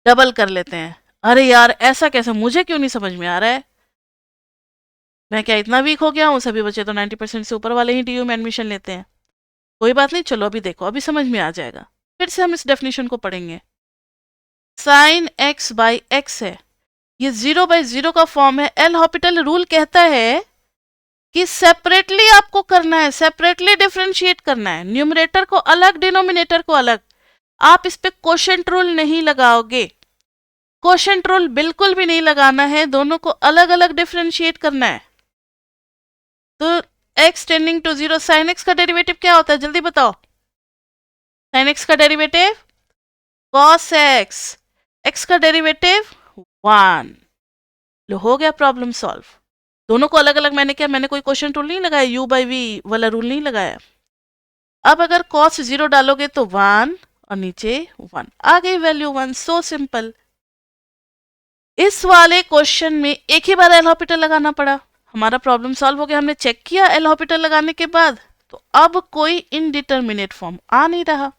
Speaker 1: डबल कर लेते हैं। अरे यार ऐसा कैसे, मुझे क्यों नहीं समझ में आ रहा है? मैं क्या इतना वीक हो गया हूँ? सभी बच्चे तो 90% से ऊपर वाले ही डीयू में एडमिशन लेते हैं। कोई बात नहीं, चलो अभी देखो, अभी समझ में आ जाएगा। फिर से हम इस डेफिनेशन को पढ़ेंगे। साइन एक्स बाई एक्स है, ये 0/0 का फॉर्म है। एल हॉपिटल रूल कहता है कि सेपरेटली आपको करना है, सेपरेटली डिफरेंशिएट करना है, न्यूमरेटर को अलग डिनोमिनेटर को अलग। आप इस पे कोशेंट रूल नहीं लगाओगे, कोशेंट रूल बिल्कुल भी नहीं लगाना है, दोनों को अलग अलग डिफरेंशिएट करना है। तो x tending to 0, sine x का डेरिवेटिव क्या होता है जल्दी बताओ? साइन एक्स का डेरिवेटिव कॉस एक्स, एक्स का डेरिवेटिव 1। लो हो गया प्रॉब्लम सॉल्व। दोनों को अलग अलग मैंने क्या, मैंने कोई क्वेश्चन रूल नहीं लगाया, u/v वाला रूल नहीं लगाया। अब अगर cos 0 डालोगे तो 1 और नीचे 1 आ गई वैल्यू 1। So simple. इस वाले क्वेश्चन में एक ही बार एल हॉपिटल लगाना पड़ा, हमारा प्रॉब्लम सॉल्व हो गया। हमने चेक किया एल हॉपिटल लगाने के बाद, तो अब कोई इनडिटर्मिनेट फॉर्म आ नहीं रहा।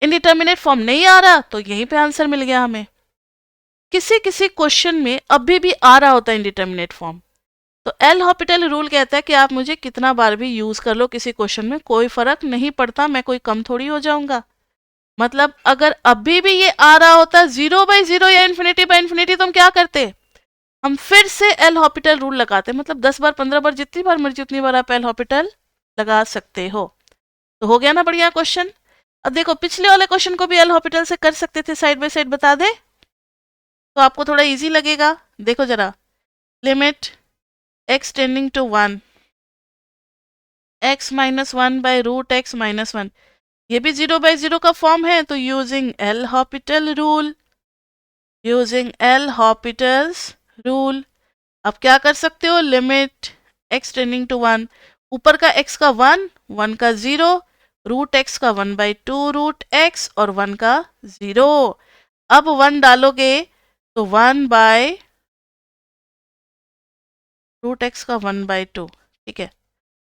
Speaker 1: इनडिटर्मिनेट फॉर्म नहीं आ रहा तो यहीं पे आंसर मिल गया हमें। किसी किसी क्वेश्चन में अभी भी आ रहा होता है इनडिटर्मिनेट फॉर्म, तो एल हॉपिटल रूल कहता है कि आप मुझे कितना बार भी यूज कर लो किसी क्वेश्चन में, कोई फर्क नहीं पड़ता, मैं कोई कम थोड़ी हो जाऊंगा। मतलब अगर अभी भी ये आ रहा होता 0/0 या इन्फिनिटी/इन्फिनिटी, तो हम क्या करते? हम फिर से एल हॉपिटल रूल लगाते, मतलब 10 बार 15 बार, जितनी बार मर्जी उतनी बार आप एल हॉपिटल लगा सकते हो। तो हो गया ना बढ़िया क्वेश्चन। अब देखो पिछले वाले क्वेश्चन को भी एल हॉपिटल से कर सकते थे, साइड बाय साइड बता दे तो आपको थोड़ा इजी लगेगा। देखो जरा, limit x tending to 1, x -1 by √x -1, ये भी 0/0 का फॉर्म है, तो using L'Hopital rule, using L'Hopital's rule अब क्या कर सकते हो, लिमिट x टेंडिंग टू 1, ऊपर का x का 1, 1 का 0, रूट x का 1/2 रूट x और 1 का 0। अब 1 डालोगे तो 1 बाय रूट x का 1/2, ठीक है।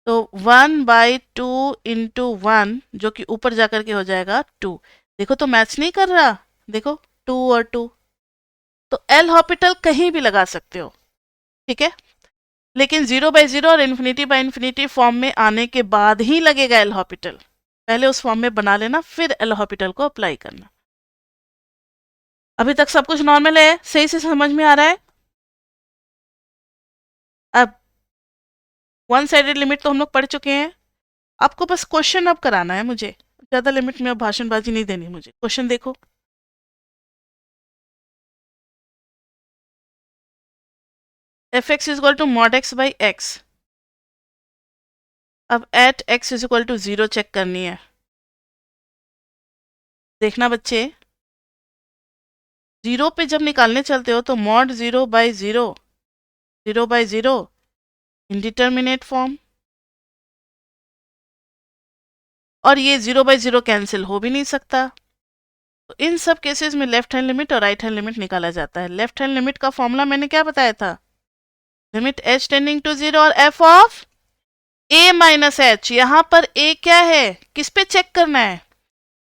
Speaker 1: तो 1/2 इंटू 1 जो कि ऊपर जाकर के हो जाएगा 2। देखो तो मैच नहीं कर रहा, देखो 2 और 2। तो एल हॉपिटल कहीं भी लगा सकते हो, ठीक है, लेकिन 0/0 और इन्फिनिटी फॉर्म में आने के बाद ही लगेगा एल हॉपिटल। पहले उस फॉर्म में बना लेना, फिर एल हॉपिटल को अप्लाई करना। अभी तक सब कुछ नॉर्मल है, सही से समझ में आ रहा है। अब वन साइडेड लिमिट तो हम लोग पढ़ चुके हैं, आपको बस क्वेश्चन अब कराना है मुझे, ज्यादा लिमिट में अब भाषणबाजी नहीं देनी मुझे। क्वेश्चन देखो, f x is equal to mod x by x. अब at x is equal to 0 check करनी है। देखना बच्चे, 0 पे जब निकालने चलते हो तो मॉड 0/0, 0/0 इंडिटरमिनेट फॉर्म, और ये 0/0 कैंसिल हो भी नहीं सकता। तो इन सब केसेस में लेफ्ट हैंड लिमिट और राइट हैंड लिमिट निकाला जाता है। लेफ्ट हैंड लिमिट का फॉर्मूला मैंने क्या बताया था, लिमिट h टेंडिंग टू 0 और f of a minus H. यहां पर a क्या है, किस पे चेक करना है,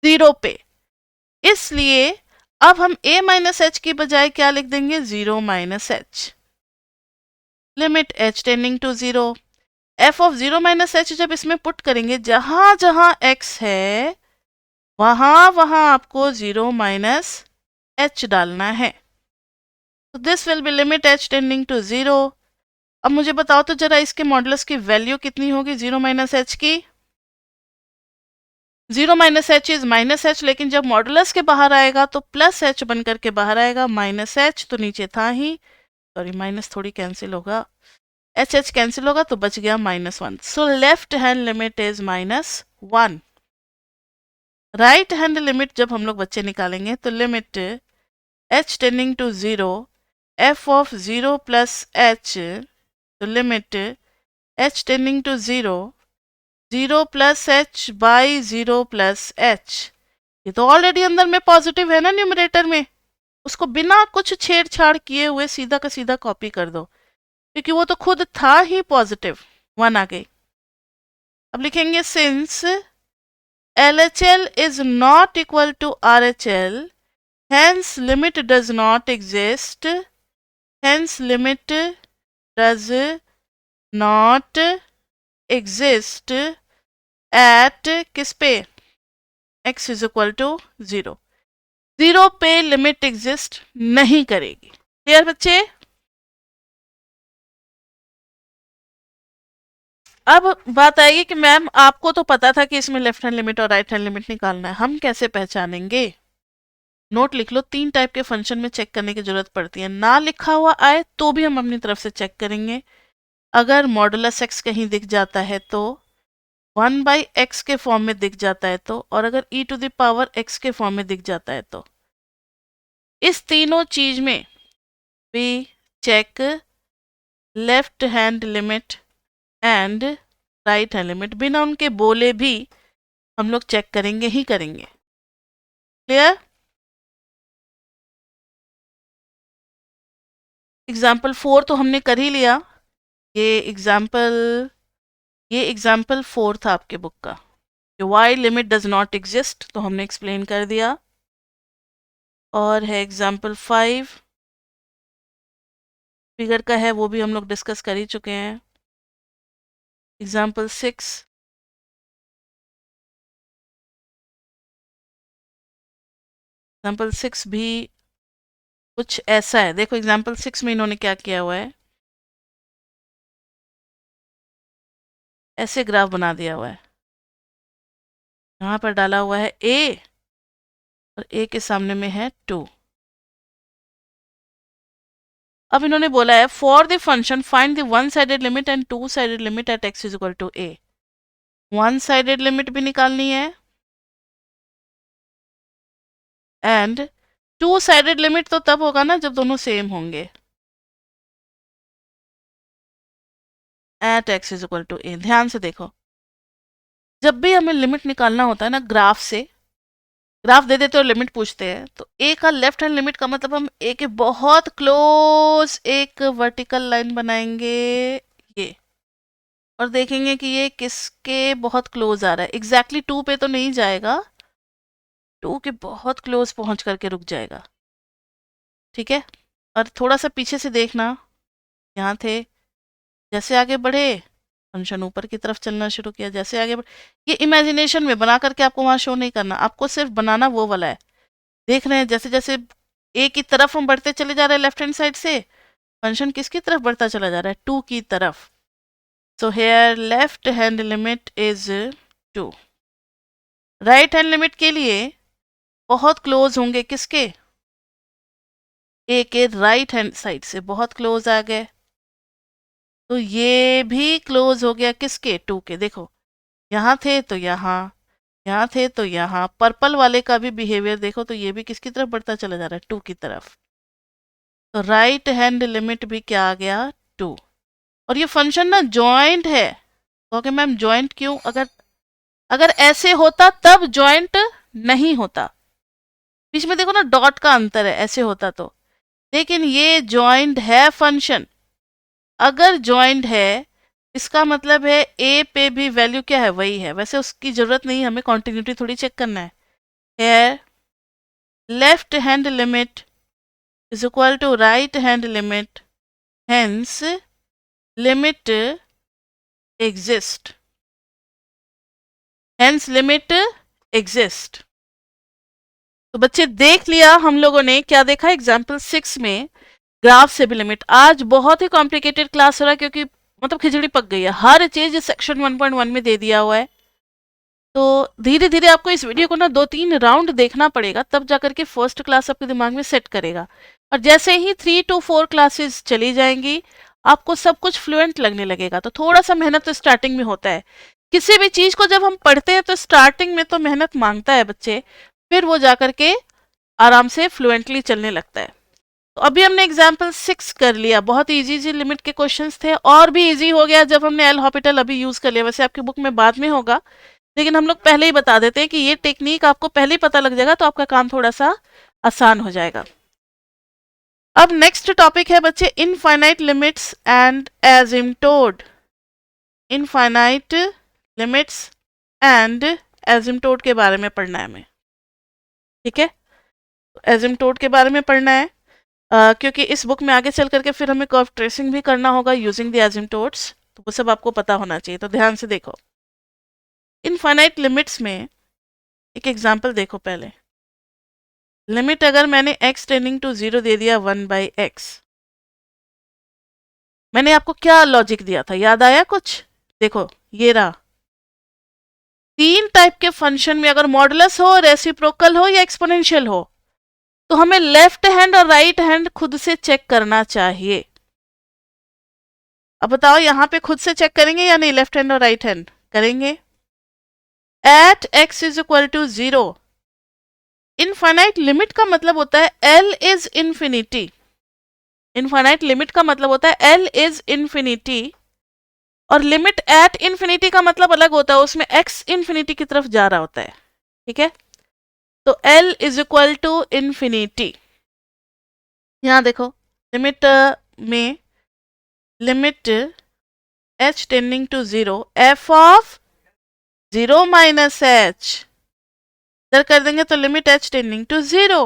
Speaker 1: 0 पे, इसलिए अब हम a माइनस एच की बजाय क्या लिख देंगे, 0 minus h. Limit h tending to 0, f of 0 minus h जब इसमें पुट करेंगे, जहां जहां x है वहां वहां आपको 0 माइनस एच डालना है। तो this will be limit h tending to 0। अब मुझे बताओ तो जरा इसके मॉडुलस की वैल्यू कितनी होगी 0 माइनस एच की। 0 minus H is minus H, लेकिन जब मॉडुलस के बाहर आएगा तो प्लस एच बन करके बाहर आएगा। माइनस एच तो नीचे था ही, सॉरी माइनस थोड़ी कैंसिल होगा, एच एच कैंसिल होगा तो बच गया -1। So left hand limit is -1। Right hand limit जब हम लोग बच्चे निकालेंगे तो limit h tending to 0, f of 0 plus h, तो limit h tending to 0, 0 plus h by 0 plus h। ये तो ऑलरेडी अंदर में पॉजिटिव है ना न्यूमरेटर में, उसको बिना कुछ छेड़छाड़ किए हुए सीधा का सीधा कॉपी कर दो, क्योंकि वो तो खुद था ही पॉजिटिव, 1 आ गई। अब लिखेंगे since LHL is not equal to RHL, hence limit does not exist, hence limit does not exist at किस पे, x is equal to 0। 0 पे लिमिट एग्जिस्ट नहीं करेगी। क्लियर बच्चे। अब बात आएगी कि मैम आपको तो पता था कि इसमें लेफ्ट हैंड लिमिट और राइट हैंड लिमिट निकालना है, हम कैसे पहचानेंगे। नोट लिख लो, 3 टाइप के फंक्शन में चेक करने की जरूरत पड़ती है। ना लिखा हुआ आए तो भी हम अपनी तरफ से चेक करेंगे। अगर मॉडुलस एक्स कहीं दिख जाता है तो, 1/x के फॉर्म में दिख जाता है तो, और अगर e⁻x के फॉर्म में दिख जाता है तो, इस तीनों चीज में we check left hand limit and right hand limit, बिना उनके बोले भी हम लोग चेक करेंगे ही करेंगे। क्लियर। एग्जाम्पल 4 तो हमने कर ही लिया, ये एग्जाम्पल 4 था आपके बुक का, why limit does not exist तो हमने एक्सप्लेन कर दिया। और है एग्जाम्पल 5, फिगर का है, वो भी हम लोग डिस्कस कर ही चुके हैं। एग्जाम्पल 6, एग्जाम्पल 6 भी कुछ ऐसा है। देखो एग्जाम्पल 6 में इन्होंने क्या किया हुआ है, ऐसे ग्राफ बना दिया हुआ है, यहाँ पर डाला हुआ है a और a के सामने में है 2। अब इन्होंने बोला है for the function find the one sided limit and two sided limit at x is equal to a। One sided limit भी निकालनी है एंड टू साइडेड लिमिट तो तब होगा ना जब दोनों सेम होंगे। At x is equal to a, ध्यान से देखो, जब भी हमें लिमिट निकालना होता है ना ग्राफ से, ग्राफ दे देते और लिमिट पूछते हैं, तो ए का लेफ्ट हैंड लिमिट का मतलब हम ए के बहुत क्लोज एक वर्टिकल लाइन बनाएंगे ये, और देखेंगे कि ये किसके बहुत क्लोज आ रहा है। एग्जैक्टली टू पे तो नहीं जाएगा, टू के बहुत क्लोज पहुंच करके रुक जाएगा, ठीक है। और थोड़ा सा पीछे से देखना, यहाँ थे, जैसे आगे बढ़े फंक्शन ऊपर की तरफ चलना शुरू किया, जैसे आगे बढ़े। ये इमेजिनेशन में बना करके आपको वहां शो नहीं करना, आपको सिर्फ बनाना वो वाला है। देख रहे हैं जैसे जैसे ए की तरफ हम बढ़ते चले जा रहे हैं लेफ्ट हैंड साइड से, फंक्शन किसकी तरफ बढ़ता चला जा रहा है, टू की तरफ। So here left hand limit is two. Right hand limit के लिए बहुत क्लोज होंगे किसके, ए के राइट हैंड साइड से बहुत क्लोज आ गए, तो ये भी क्लोज हो गया किसके, टू के। देखो यहाँ थे तो यहाँ, यहाँ थे तो यहाँ, पर्पल वाले का भी बिहेवियर देखो, तो ये भी किसकी तरफ बढ़ता चला जा रहा है, टू की तरफ। तो राइट हैंड लिमिट भी क्या आ गया, टू। और ये फंक्शन ना जॉइंट है। ओके मैम जॉइंट क्यों, अगर अगर ऐसे होता तब जॉइंट नहीं होता, बीच में देखो ना डॉट का अंतर है, ऐसे होता तो, लेकिन ये जॉइंट है फंक्शन। अगर जॉइंट है इसका मतलब है ए पे भी वैल्यू क्या है, वही है। वैसे उसकी जरूरत नहीं, हमें कॉन्टिन्यूटी थोड़ी चेक करना है। है left hand limit is equal to right hand limit, hence limit exist, hence limit exist। तो बच्चे देख लिया हम लोगों ने, क्या देखा एग्जाम्पल 6 में, ग्राफ से भी लिमिट। आज बहुत ही कॉम्प्लिकेटेड क्लास हो रहा है क्योंकि मतलब खिचड़ी पक गई है, हर चीज सेक्शन 1.1 में दे दिया हुआ है। तो धीरे धीरे आपको इस वीडियो को ना 2-3 राउंड देखना पड़ेगा, तब जाकर के फर्स्ट क्लास आपके दिमाग में सेट करेगा। और जैसे ही 3 to 4 क्लासेस चली जाएंगी आपको सब कुछ फ्लुएंट लगने लगेगा। तो थोड़ा सा मेहनत तो स्टार्टिंग में होता है, किसी भी चीज को जब हम पढ़ते हैं तो स्टार्टिंग में तो मेहनत मांगता है बच्चे, फिर वो जाकर के आराम से फ्लुएंटली चलने लगता है। तो अभी हमने एग्जाम्पल 6 कर लिया, बहुत इजी इजी लिमिट के क्वेश्चंस थे, और भी इजी हो गया जब हमने एल हॉपिटल अभी यूज कर लिया। वैसे आपकी बुक में बाद में होगा, लेकिन हम लोग पहले ही बता देते हैं कि ये टेक्निक आपको पहले ही पता लग जाएगा तो आपका काम थोड़ा सा आसान हो जाएगा। अब नेक्स्ट टॉपिक है बच्चे infinite limits and asymptote. Infinite limits and asymptote के बारे में पढ़ना है हमें, ठीक है। एजिम्टोड के बारे में पढ़ना है क्योंकि इस बुक में आगे चल करके फिर हमें कर्व ट्रेसिंग भी करना होगा यूजिंग द एजिम्टोड्स, तो वो सब आपको पता होना चाहिए। तो ध्यान से देखो, इनफाइनाइट लिमिट्स में एक एग्जाम्पल देखो पहले। लिमिट अगर मैंने x टेंडिंग टू 0 दे दिया 1/x, मैंने आपको क्या लॉजिक दिया था, याद आया कुछ? देखो ये रहा, 3 टाइप के फंक्शन में अगर मॉडुलस हो, रेसिप्रोकल हो या एक्सपोनेंशियल हो, तो हमें लेफ्ट हैंड और राइट हैंड खुद से चेक करना चाहिए। अब बताओ यहां पे खुद से चेक करेंगे या नहीं, लेफ्ट हैंड और राइट हैंड करेंगे। At x is equal to 0, infinite limit का मतलब होता है L is infinity. Infinite limit का मतलब होता है L इज इंफिनिटी, और लिमिट एट इंफिनिटी का मतलब अलग होता है, उसमें x इंफिनिटी की तरफ जा रहा होता है, ठीक है। तो L is equal to infinity. यहां देखो लिमिट में, limit h tending to 0 f of 0 minus h, इधर कर देंगे तो limit h tending to 0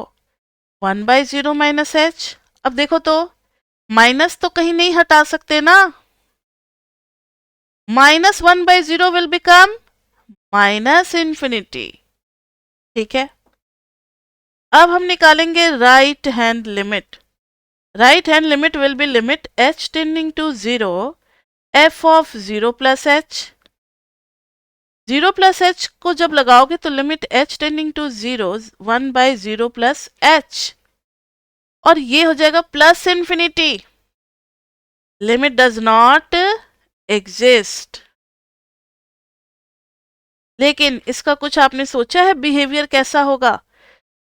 Speaker 1: 1/0 minus h। अब देखो तो माइनस तो कहीं नहीं हटा सकते ना, -1/0 विल बिकम माइनस इंफिनिटी, ठीक है। अब हम निकालेंगे right hand limit. Right hand limit will be limit h tending to 0 f of 0 plus h। 0 plus h को जब लगाओगे तो limit h tending to 0 1/0 plus h, और ये हो जाएगा plus infinity. Limit does not exist. लेकिन इसका कुछ आपने सोचा है बिहेवियर कैसा होगा?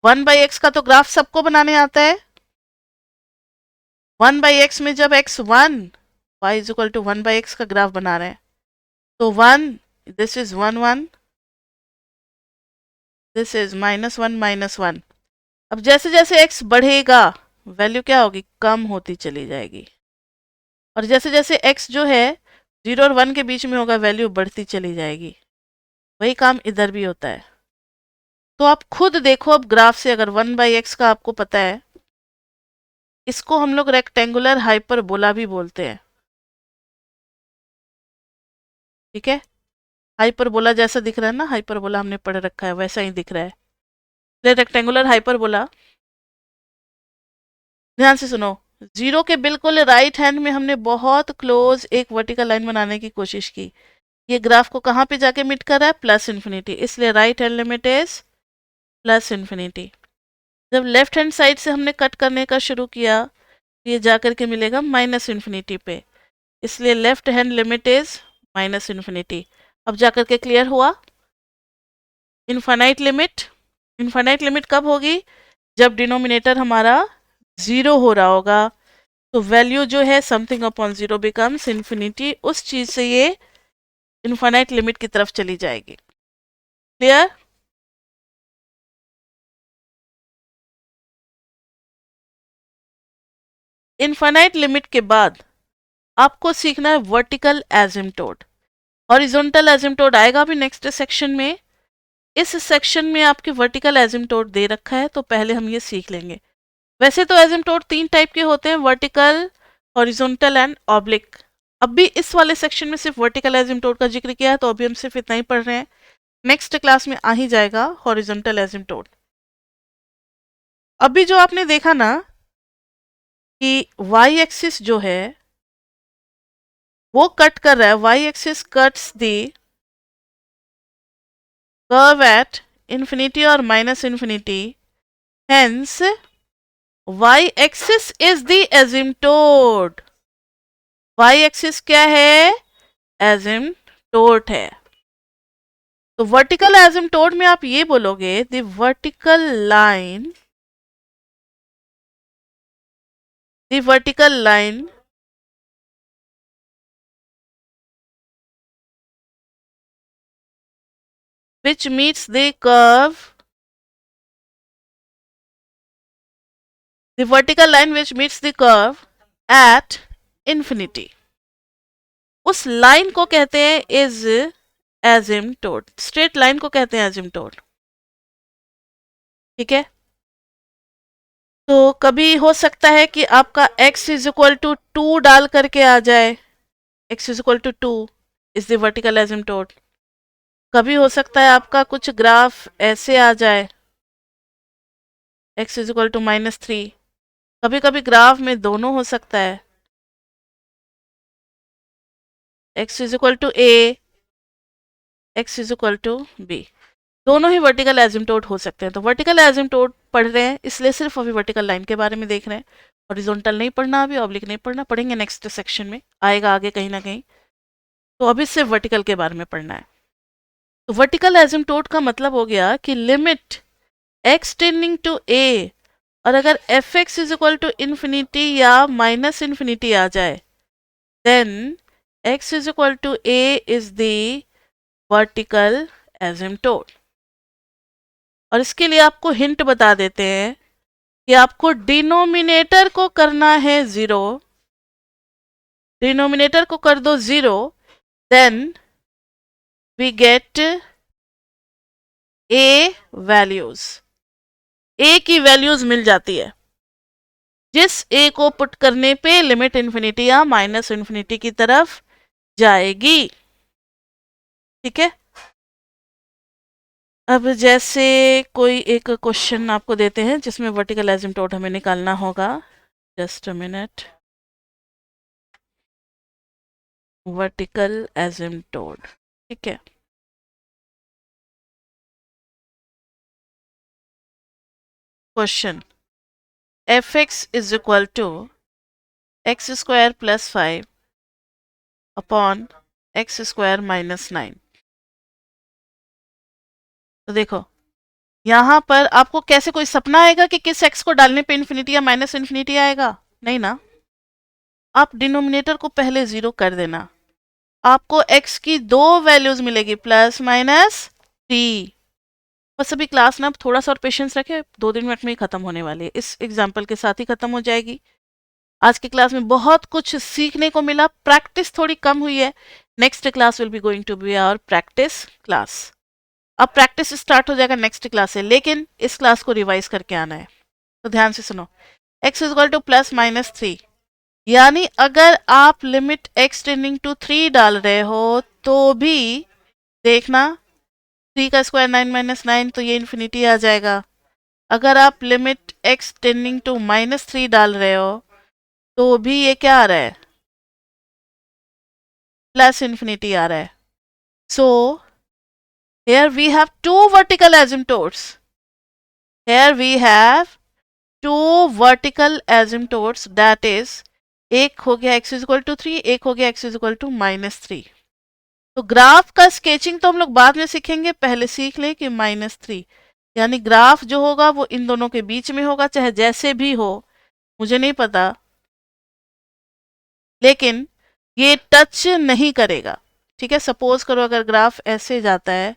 Speaker 1: 1/x का तो ग्राफ सबको बनाने आता है। 1/x में जब x1 y is equal to 1/x का ग्राफ बना रहे हैं तो 1, दिस इज 1 1, दिस इज -1 -1। अब जैसे जैसे x बढ़ेगा वैल्यू क्या होगी, कम होती चली जाएगी। और जैसे जैसे x जो है 0 और 1 के बीच में होगा वैल्यू बढ़ती चली जाएगी। वही काम इधर भी होता है। तो आप खुद देखो अब ग्राफ से, अगर 1/x का आपको पता है, इसको हम लोग रेक्टेंगुलर हाइपरबोला भी बोलते हैं। ठीक है, हाइपरबोला जैसा दिख रहा है ना, हाइपरबोला हमने पढ़ रखा है वैसा ही दिख रहा है। रेक्टेंगुलर हाइपरबोला, ध्यान से सुनो। जीरो के बिल्कुल राइट हैंड में हमने बहुत क्लोज एक वर्टिकल लाइन बनाने की कोशिश की। ये ग्राफ को कहाँ पे जाके मिट कर रहा है, प्लस इन्फिनिटी, इसलिए right hand limit is plus infinity. जब लेफ्ट हैंड साइड से हमने कट करने का शुरू किया ये जाकर के मिलेगा माइनस इन्फिनिटी पे, इसलिए left hand limit is minus infinity. अब जाकर के क्लियर हुआ। इनफाइनाइट लिमिट, इनफाइनाइट लिमिट कब होगी, जब डिनोमिनेटर हमारा जीरो हो रहा होगा, तो वैल्यू जो है something upon zero becomes infinity, उस चीज से ये इनफाइनाइट लिमिट की तरफ चली जाएगी। क्लियर। इनफाइनाइट लिमिट के बाद आपको सीखना है वर्टिकल एजिम्टोड। हॉरिजॉन्टल एजिम्टोड आएगा भी नेक्स्ट सेक्शन में। इस सेक्शन में आपके वर्टिकल एजिम्टोड दे रखा है तो पहले हम ये सीख लेंगे। वैसे तो एजिम्टोड 3 टाइप के होते हैं, वर्टिकल, हॉरिजॉन्टल एंड ऑब्लिक। अब भी इस वाले सेक्शन में सिर्फ वर्टिकल एजिम्टोड का जिक्र किया है तो अभी हम सिर्फ इतना ही पढ़ रहे हैं। नेक्स्ट क्लास में आ ही जाएगा हॉरिजॉन्टल एजिम्टोड। अभी जो आपने देखा ना कि वाई एक्सिस जो है वो कट कर रहा है, y axis cuts the curve at infinity और minus infinity, hence y axis is the asymptote. Y axis क्या है, एजिम्टोड है। तो वर्टिकल एजिम्टोड में आप ये बोलोगे the vertical line, the vertical line which meets the curve, the vertical line which meets the curve at infinity, उस लाइन को कहते हैं इज एजिम्टोड। स्ट्रेट लाइन को कहते हैं एजिम्टोड। ठीक है, तो कभी हो सकता है कि आपका x इज इक्वल टू 2 डाल करके आ जाए, x is equal to 2 is the vertical asymptote. कभी हो सकता है आपका कुछ ग्राफ ऐसे आ जाए, x इज इक्वल टू -3। कभी कभी ग्राफ में दोनों हो सकता है, x is equal to a, x is equal to b। दोनों ही वर्टिकल एजिम्टोड हो सकते हैं। तो वर्टिकल एजिम्टोड पढ़ रहे हैं इसलिए सिर्फ अभी वर्टिकल लाइन के बारे में देख रहे हैं। हॉरिजॉन्टल नहीं पढ़ना, अभी ऑब्लिक नहीं पढ़ना, पढ़ेंगे नेक्स्ट सेक्शन में, आएगा आगे कहीं ना कहीं। तो अभी सिर्फ वर्टिकल के बारे में पढ़ना है। तो वर्टिकल एजिम्टोड का मतलब हो गया कि limit x tending to a, और अगर f x is equal to infinity या माइनस इन्फिनिटी आ जाए, then x is equal to a is the vertical asymptote. और इसके लिए आपको हिंट बता देते हैं कि आपको डिनोमिनेटर को करना है जीरो, डिनोमिनेटर को कर दो zero, then we get a values, a की वैल्यूज मिल जाती है, जिस ए को पुट करने पे लिमिट इन्फिनिटी या माइनस इन्फिनिटी की तरफ जाएगी। ठीक है, अब जैसे कोई एक क्वेश्चन आपको देते हैं जिसमें वर्टिकल एजिम्टोड हमें निकालना होगा। Just a minute, vertical asymptote. ठीक है, question f x is equal to x square plus 5 upon x square -9। तो देखो यहाँ पर आपको कैसे कोई सपना आएगा कि किस एक्स को डालने पे इन्फिनिटी या माइनस इन्फिनिटी आएगा? नहीं ना। आप डिनोमिनेटर को पहले जीरो कर देना, आपको एक्स की दो वैल्यूज मिलेगी, प्लस माइनस 3। बस अभी क्लास ना थोड़ा सा और पेशेंस रखे, 2-3 मिनट में ही खत्म होने वाली है, इस एग्जाम्पल के साथ ही खत्म हो जाएगी। आज की क्लास में बहुत कुछ सीखने को मिला, प्रैक्टिस थोड़ी कम हुई है। Next class will be going to be our practice class. अब प्रैक्टिस स्टार्ट हो जाएगा नेक्स्ट क्लास से, लेकिन इस क्लास को रिवाइज करके आना है, तो ध्यान से सुनो। x is equal two plus minus 3, यानी अगर आप लिमिट x टेंडिंग टू 3 डाल रहे हो तो भी देखना 3 का स्क्वायर 9 - 9, तो ये इन्फिनिटी आ जाएगा। अगर आप लिमिट x टेंडिंग टू -3 डाल रहे हो तो भी ये क्या आ रहा है, प्लस इन्फिनिटी आ रहा है। सो here we have two vertical asymptotes. Here we have two vertical asymptotes, that is एक हो गया x इज इक्वल टू 3, एक हो गया x इज इक्वल टू -3। तो ग्राफ का स्केचिंग तो हम लोग बाद में सीखेंगे, पहले सीख लें कि -3 यानी ग्राफ जो होगा वो इन दोनों के बीच में होगा, चाहे जैसे भी हो मुझे नहीं पता, लेकिन ये टच नहीं करेगा। ठीक है, सपोज करो अगर ग्राफ ऐसे जाता है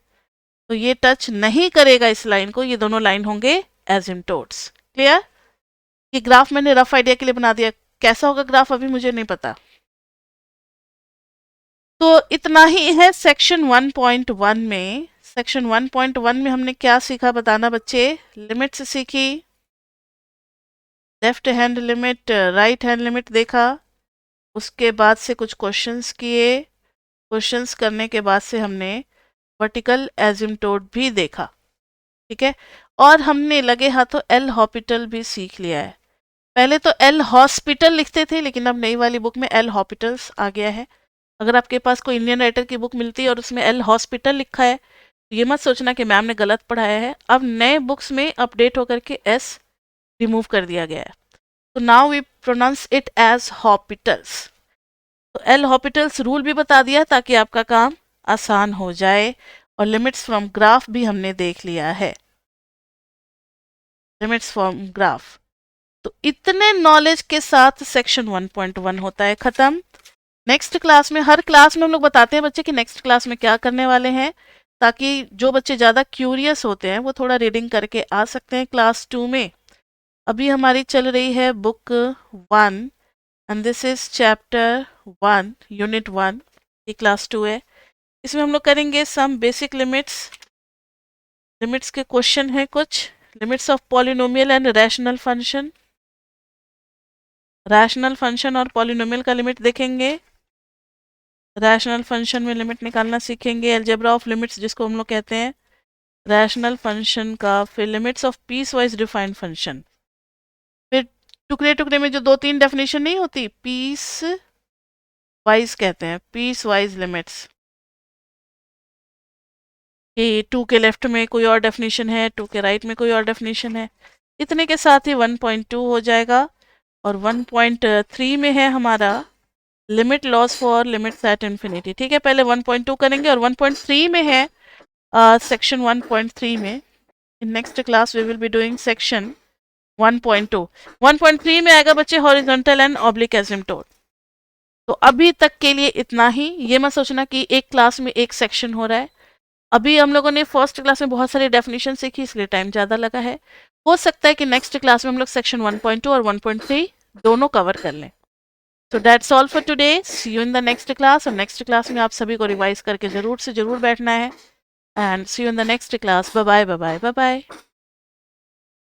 Speaker 1: तो ये टच नहीं करेगा इस लाइन को, ये दोनों लाइन होंगे एसिम्प्टोट्स। क्लियर? ये ग्राफ मैंने रफ आइडिया के लिए बना दिया, कैसा होगा ग्राफ अभी मुझे नहीं पता। तो इतना ही है सेक्शन 1.1 में। सेक्शन 1.1 में हमने क्या सीखा बताना बच्चे? लिमिट्स सीखी, left hand limit, right hand limit देखा, उसके बाद से कुछ क्वेश्चंस किए, क्वेश्चंस करने के बाद से हमने वर्टिकल एसिम्प्टोट भी देखा। ठीक है, और हमने लगे हाथों एल हॉस्पिटल भी सीख लिया है। पहले तो एल हॉस्पिटल लिखते थे, लेकिन अब नई वाली बुक में एल हॉस्पिटल्स आ गया है। अगर आपके पास कोई इंडियन राइटर की बुक मिलती है और उसमें एल हॉस्पिटल लिखा है तो ये मत सोचना कि मैम ने गलत पढ़ाया है, अब नए बुक्स में अपडेट होकर के एस रिमूव कर दिया गया है, तो now we pronounce it as hospital's. तो एल हॉस्पिटल्स रूल भी बता दिया ताकि आपका काम आसान हो जाए, और लिमिट्स फ्रॉम ग्राफ भी हमने देख लिया है, लिमिट्स फ्रॉम ग्राफ। तो इतने नॉलेज के साथ सेक्शन 1.1 होता है खत्म। नेक्स्ट क्लास में, हर क्लास में हम लोग बताते हैं बच्चे कि नेक्स्ट क्लास में क्या करने वाले हैं, ताकि जो बच्चे ज़्यादा क्यूरियस होते हैं वो थोड़ा रीडिंग करके आ सकते हैं क्लास 2 में। अभी हमारी चल रही है book 1 and this is chapter 1 unit 1, ये क्लास 2 है। इसमें हम लोग करेंगे सम बेसिक लिमिट्स, लिमिट्स के क्वेश्चन हैं कुछ, limits of polynomial and rational function, rational function और पॉलिनोमियल का लिमिट देखेंगे, रैशनल फंक्शन में लिमिट निकालना सीखेंगे, अलजेब्रा ऑफ लिमिट्स जिसको हम लोग कहते हैं, रैशनल फंक्शन का, फिर limits of peace wise defined function, फिर टुकड़े टुकड़े में जो 2-3 डेफिनेशन नहीं होती, पीस वाइज कहते हैं, पीस वाइज लिमिट्स, कि 2 के लेफ्ट में कोई और डेफिनेशन है, 2 के राइट में कोई और डेफिनेशन है। इतने के साथ ही 1.2 हो जाएगा, और 1.3 में है हमारा limit loss for limits at infinity. ठीक है, पहले 1.2 करेंगे, और 1.3 में है सेक्शन 1.3 में, in next class we will be doing section 1.2। 1.3 में आएगा बच्चे हॉरिजॉन्टल एंड ऑब्लिक एसिम्प्टोट। तो अभी तक के लिए इतना ही, ये मत सोचना कि एक क्लास में एक सेक्शन हो रहा है। अभी हम लोगों ने फर्स्ट क्लास में बहुत सारी डेफिनेशन सीखी, इसलिए टाइम ज़्यादा लगा है। हो सकता है कि नेक्स्ट क्लास में हम लोग सेक्शन 1.2 और 1.3 दोनों कवर कर लें। तो that's all for today, see you in the next class. और नेक्स्ट क्लास में आप सभी को रिवाइज करके ज़रूर से ज़रूर बैठना है, and see you in the next class. Bye bye, bye bye, bye bye.